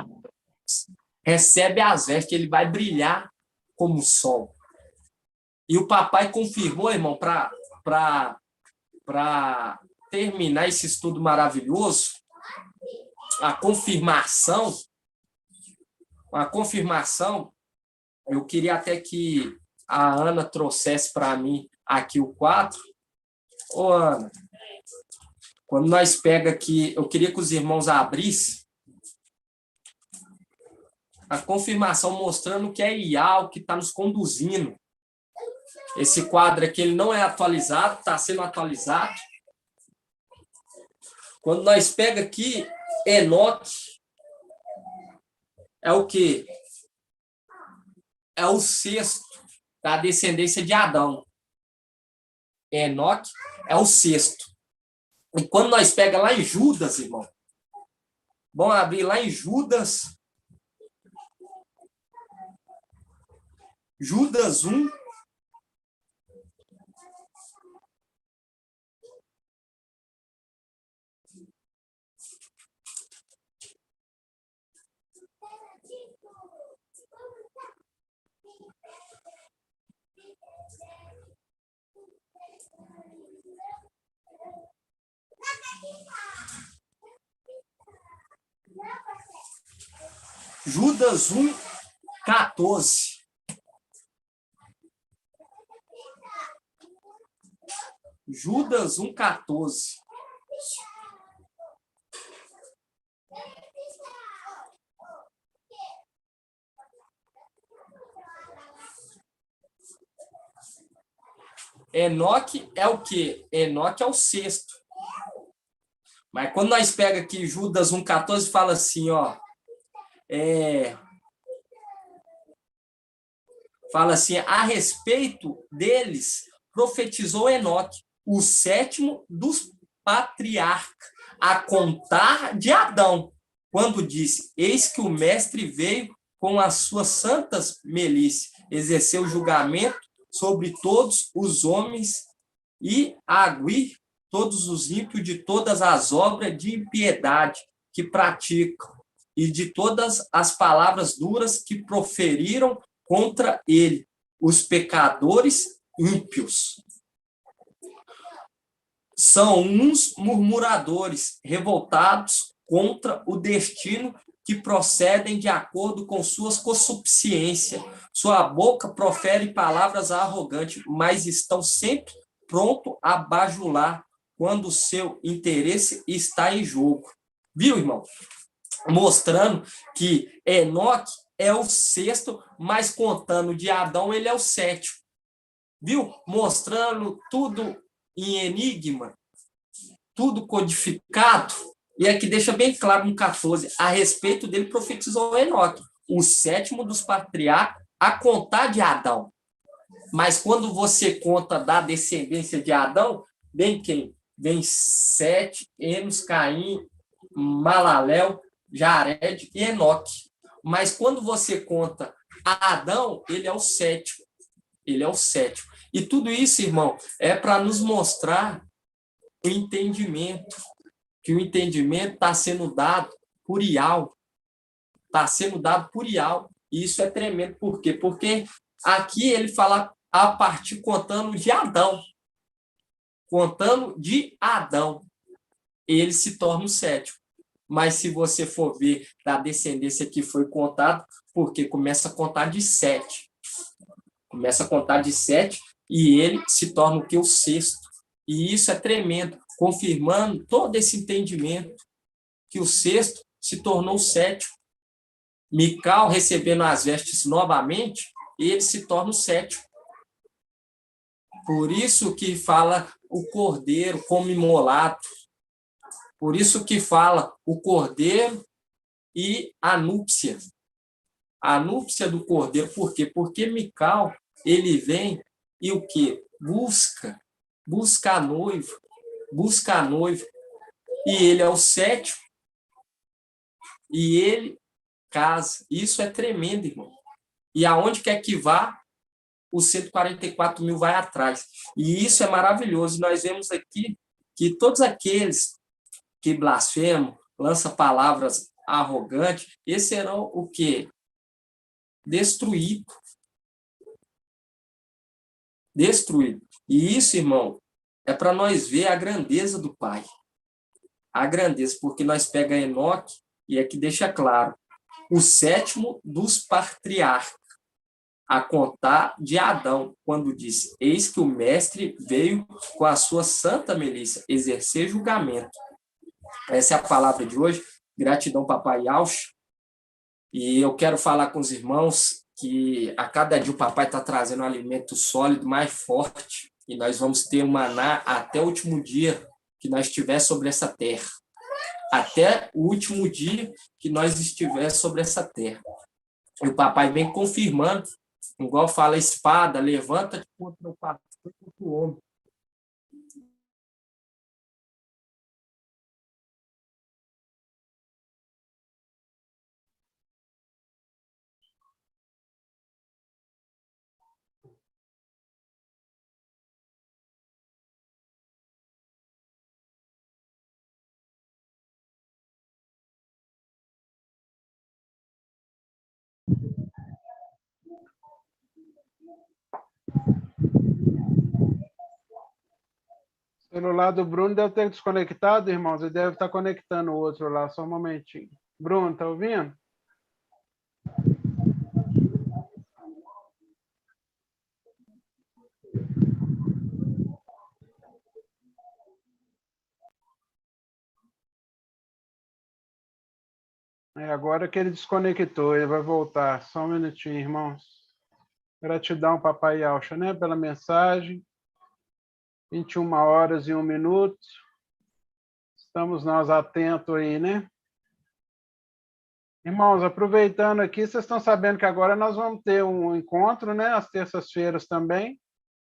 as vestes, ele vai brilhar como o sol. E o papai confirmou, irmão, para terminar esse estudo maravilhoso, a confirmação, eu queria até que a Ana trouxesse para mim aqui o 4. Ô, Ana, quando nós pega aqui, eu queria que os irmãos abrissem a confirmação mostrando que é Ial que está nos conduzindo. Esse quadro aqui ele não é atualizado, está sendo atualizado. Quando nós pega aqui, Enoque é o quê? É o sexto da descendência de Adão. Enoque é o sexto. E quando nós pega lá em Judas, irmão, vamos abrir lá em Judas 1. Judas 1, 14. Judas 1, 14. Enoque é o quê? Enoque é o sexto. Mas quando nós pega aqui Judas 1, 14, fala assim, ó. Fala assim, a respeito deles, profetizou Enoque, o sétimo dos patriarcas, a contar de Adão, quando disse: eis que o mestre veio com as suas santas milícias, exerceu julgamento sobre todos os homens e aguir todos os ímpios de todas as obras de impiedade que praticam e de todas as palavras duras que proferiram contra ele, os pecadores ímpios. São uns murmuradores, revoltados contra o destino, que procedem de acordo com suas concupiscências. Sua boca profere palavras arrogantes, mas estão sempre prontos a bajular quando o seu interesse está em jogo. Viu, irmão? Mostrando que Enoque é o sexto, mas contando de Adão, ele é o sétimo. Viu? Mostrando tudo em enigma, tudo codificado. E aqui deixa bem claro no 14, a respeito dele profetizou Enoque, o sétimo dos patriarcas a contar de Adão. Mas quando você conta da descendência de Adão, vem quem? Vem Sete, Enos, Caim, Malaléu, Jared e Enoque. Mas quando você conta Adão, ele é o sétimo. Ele é o sétimo. E tudo isso, irmão, é para nos mostrar o entendimento, que o entendimento está sendo dado por Ial. Está sendo dado por Ial. E isso é tremendo. Por quê? Porque aqui ele fala a partir contando de Adão. Contando de Adão. Ele se torna o sétimo. Mas se você for ver da descendência que foi contada, porque começa a contar de 7. Começa a contar de 7 e ele se torna o que? O sexto. E isso é tremendo, confirmando todo esse entendimento que o sexto se tornou o sétimo. Mical recebendo as vestes novamente, ele se torna o sétimo. Por isso que fala o cordeiro como imolado. Por isso que fala o cordeiro e a núpcia. A núpcia do cordeiro. Por quê? Porque Mical, ele vem e o quê? Busca a noiva. Busca a noiva. E ele é o sétimo. E ele casa. Isso é tremendo, irmão. E aonde quer que vá, os 144 mil vai atrás. E isso é maravilhoso. Nós vemos aqui que todos aqueles que blasfemam, lançam palavras arrogantes, esses serão o quê? Destruídos. Destruídos. E isso, irmão, é para nós ver a grandeza do Pai. A grandeza, porque nós pegamos Enoque e aqui deixa claro, o sétimo dos patriarcas, a contar de Adão, quando disse, eis que o mestre veio com a sua santa milícia exercer julgamento. Essa é a palavra de hoje. Gratidão, papai Yauch. E eu quero falar com os irmãos que a cada dia o papai está trazendo um alimento sólido, mais forte, e nós vamos ter um maná até o último dia que nós estiver sobre essa terra. Até o último dia que nós estiver sobre essa terra. E o papai vem confirmando, igual fala a espada, levanta-te contra o pastor e contra o homem. O celular do Bruno deve ter desconectado, irmãos. Ele deve estar conectando o outro lá, só um momentinho. Bruno, tá ouvindo? É agora que ele desconectou, ele vai voltar. Só um minutinho, irmãos. Gratidão, papai Yaucha, né, pela mensagem. 21 horas e 1 minuto. Estamos nós atentos aí, né? Irmãos, aproveitando aqui, vocês estão sabendo que agora nós vamos ter um encontro, né? Às terças-feiras também,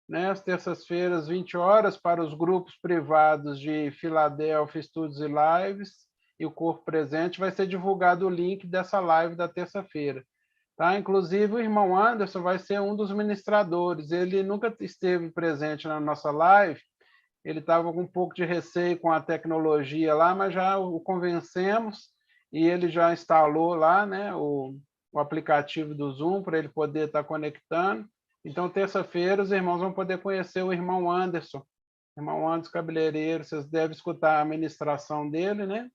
né? Às terças-feiras, 20 horas, para os grupos privados de Filadélfia, Estudos e Lives, e o Corpo Presente, vai ser divulgado o link dessa live da terça-feira. Tá? Inclusive, o irmão Anderson vai ser um dos ministradores. Ele nunca esteve presente na nossa live, ele estava com um pouco de receio com a tecnologia lá, mas já o convencemos e ele já instalou lá, né, o aplicativo do Zoom para ele poder estar conectando. Então, terça-feira, os irmãos vão poder conhecer o irmão Anderson cabeleireiro. Vocês devem escutar a ministração dele, né?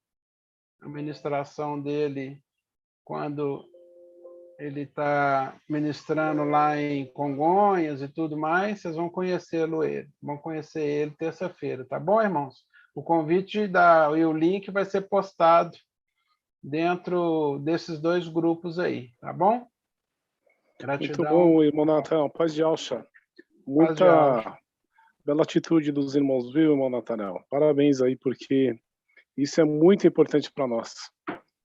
A ministração dele quando ele está ministrando lá em Congonhas e tudo mais, vocês vão vão conhecer ele terça-feira, tá bom, irmãos? O convite e o link vai ser postado dentro desses dois grupos aí, tá bom? Gratidão. Muito bom, irmão Nathanael. Paz de Alcha. Muita bela atitude dos irmãos, viu, irmão Nathanael? Parabéns aí, porque isso é muito importante para nós.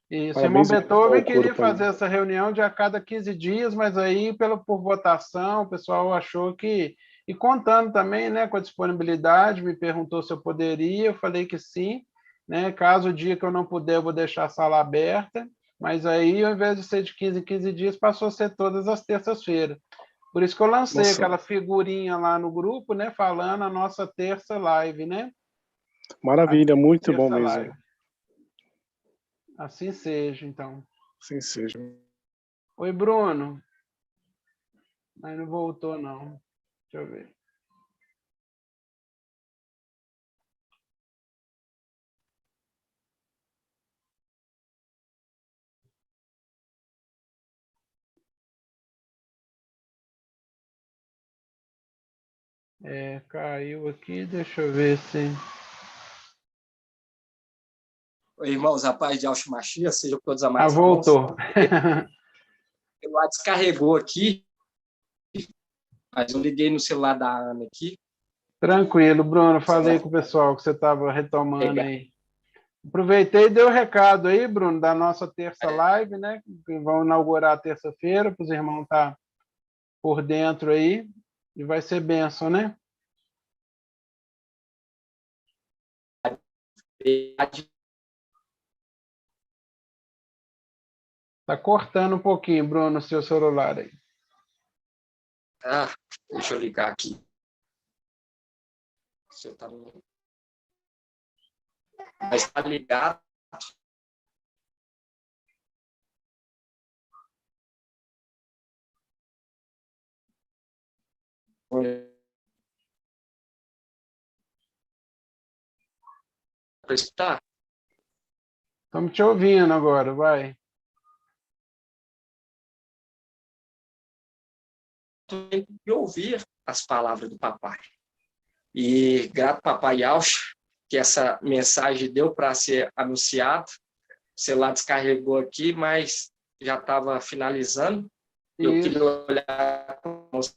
Isso, irmão Parabéns, Beethoven ao queria corpo aí. fazer essa reunião de a cada 15 dias, mas aí, por votação, o pessoal achou que... E contando também, né, com a disponibilidade, me perguntou se eu poderia, eu falei que sim, né? Caso o dia que eu não puder, eu vou deixar a sala aberta, mas aí, ao invés de ser de 15 em 15 dias, passou a ser todas as terças-feiras. Por isso que eu lancei Nossa. aquela figurinha lá no grupo, né, falando a nossa terça live, né? Maravilha, muito bom Terça mesmo. live. Assim seja, então. Assim seja. Oi, Bruno. Mas não voltou, não. Deixa eu ver. Caiu aqui, deixa eu ver se... Oi, irmãos, a paz de Yahshua Mashiach, seja com todos amados voltou. O celular descarregou aqui, mas eu liguei no celular da Ana aqui. Tranquilo, Bruno. Falei com o pessoal que você estava retomando aí. Aproveitei e dei o recado aí, Bruno, da nossa terça live, né? Que vão inaugurar a terça-feira, para os irmãos estar por dentro aí. E vai ser bênção, né? Tá cortando um pouquinho, Bruno, o seu celular aí. Ah, deixa eu ligar aqui. Você tá... Mas está ligado. Para escutar? Estamos te ouvindo agora, vai. Tem que ouvir as palavras do papai. E grato papai Yahshua, que essa mensagem deu para ser anunciado. O celular descarregou aqui, mas já estava finalizando. Eu queria olhar com você.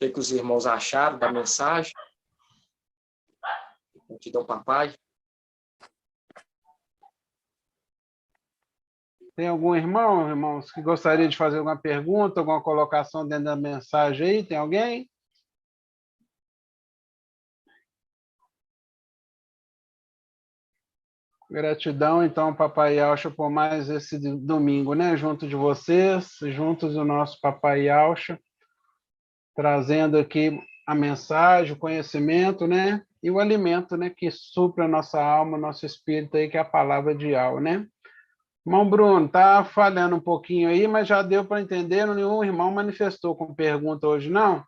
O que os irmãos acharam da mensagem? Gratidão, papai. Tem algum irmão, irmãos, que gostaria de fazer alguma pergunta, alguma colocação dentro da mensagem aí? Tem alguém? Gratidão, então, Papai Yahshua, por mais esse domingo, né? Junto de vocês, juntos o nosso Papai Yahshua, trazendo aqui a mensagem, o conhecimento, né? E o alimento, né? Que supra a nossa alma, nosso espírito aí, que é a palavra de Yahweh, né? Irmão Bruno, tá falhando um pouquinho aí, mas já deu para entender, nenhum irmão manifestou com pergunta hoje, não?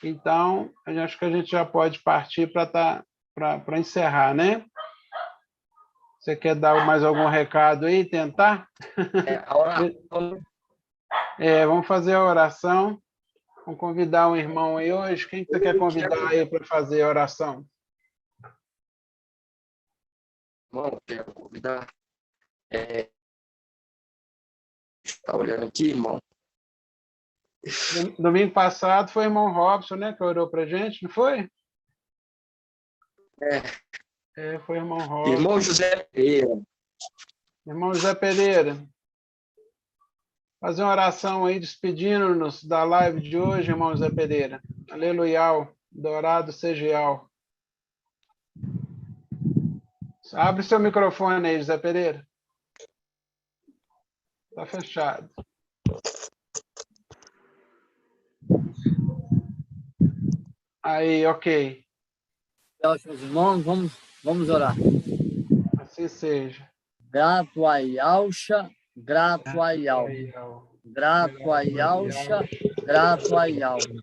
Então, acho que a gente já pode partir para encerrar, né? Você quer dar mais algum recado aí, tentar? Vamos fazer a oração. Vamos convidar um irmão aí hoje. Quem que você quer convidar aí para fazer a oração? Irmão, quero convidar. Está olhando aqui, irmão? Domingo passado foi o irmão Robson, né, que orou para a gente, não foi? Foi o irmão Robson. Irmão José Pereira. Irmão José Pereira. Fazer uma oração aí, despedindo-nos da live de hoje, irmão José Pereira. Aleluia, dourado seja Yahweh. Abre seu microfone aí, José Pereira. Está fechado. Aí, ok. Meus irmãos, vamos orar. Assim seja. Grato a Yahshua, grato a Yahweh. Grato a Yahshua, grato a Yahweh.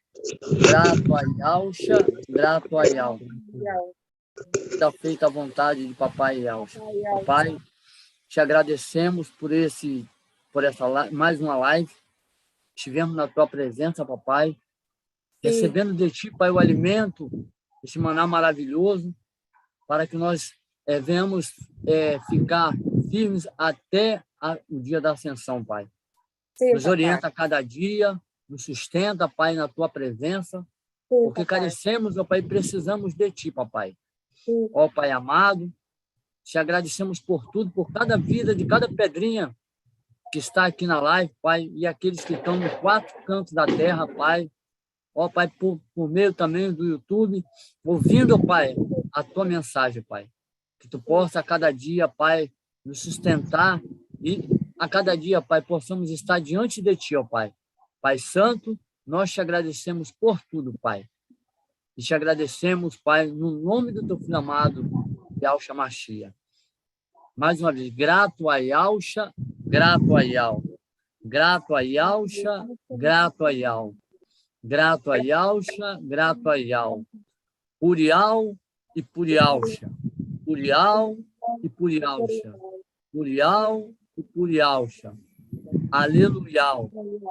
Grato a Yahshua, grato a Yahweh. Está feita a vontade de Papai Yahshua. Papai, te agradecemos por essa mais uma live. Estivemos na tua presença, Papai, recebendo de ti, Pai, o alimento, esse maná maravilhoso, para que nós venhamos ficar firmes até o dia da ascensão, Pai. Sim, nos orienta a cada dia, nos sustenta, Pai, na tua presença, porque carecemos, ó Pai, precisamos de ti, Papai. Ó Pai amado, te agradecemos por tudo, por cada vida, de cada pedrinha que está aqui na live, Pai, e aqueles que estão nos 4 cantos da terra, Pai. Ó Pai, por meio também do YouTube, ouvindo, Pai, a tua mensagem, Pai. Que tu possa a cada dia, Pai, nos sustentar e a cada dia, Pai, possamos estar diante de ti, ó Pai. Pai Santo, nós te agradecemos por tudo, Pai. E te agradecemos, Pai, no nome do teu filho amado, Yahshua Mashiach. Mais uma vez, grato a Yahshua, grato a Yahweh. Grato a Yahshua, grato a Yahweh. Grato a Yahshua, grato a Yahweh. Purial e Purialcha. Purial e Purialcha. Purial e Purialcha. Aleluia.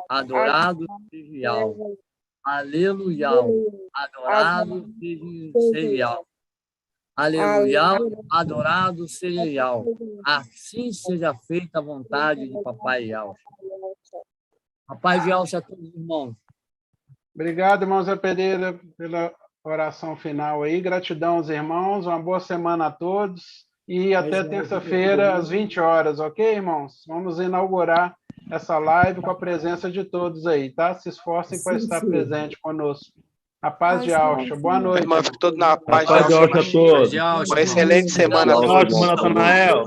Adorado seja Yahweh. Aleluia. Adorado seja Yahweh. Aleluia. Adorado seja Yahweh. Assim seja feita a vontade de Papai Yahweh. A paz de Yahweh a todos os irmãos. Obrigado, irmão Zé Pereira, pela oração final aí. Gratidão aos irmãos, uma boa semana a todos e até terça-feira às 20 horas, ok, irmãos? Vamos inaugurar essa live com a presença de todos aí, tá? Se esforcem para estar presente conosco. A paz de Yahshua. Boa noite. Irmão, fique todo na paz Paz de de Yahshua a todos. Uma excelente semana a todos. Ótimo, Natanael.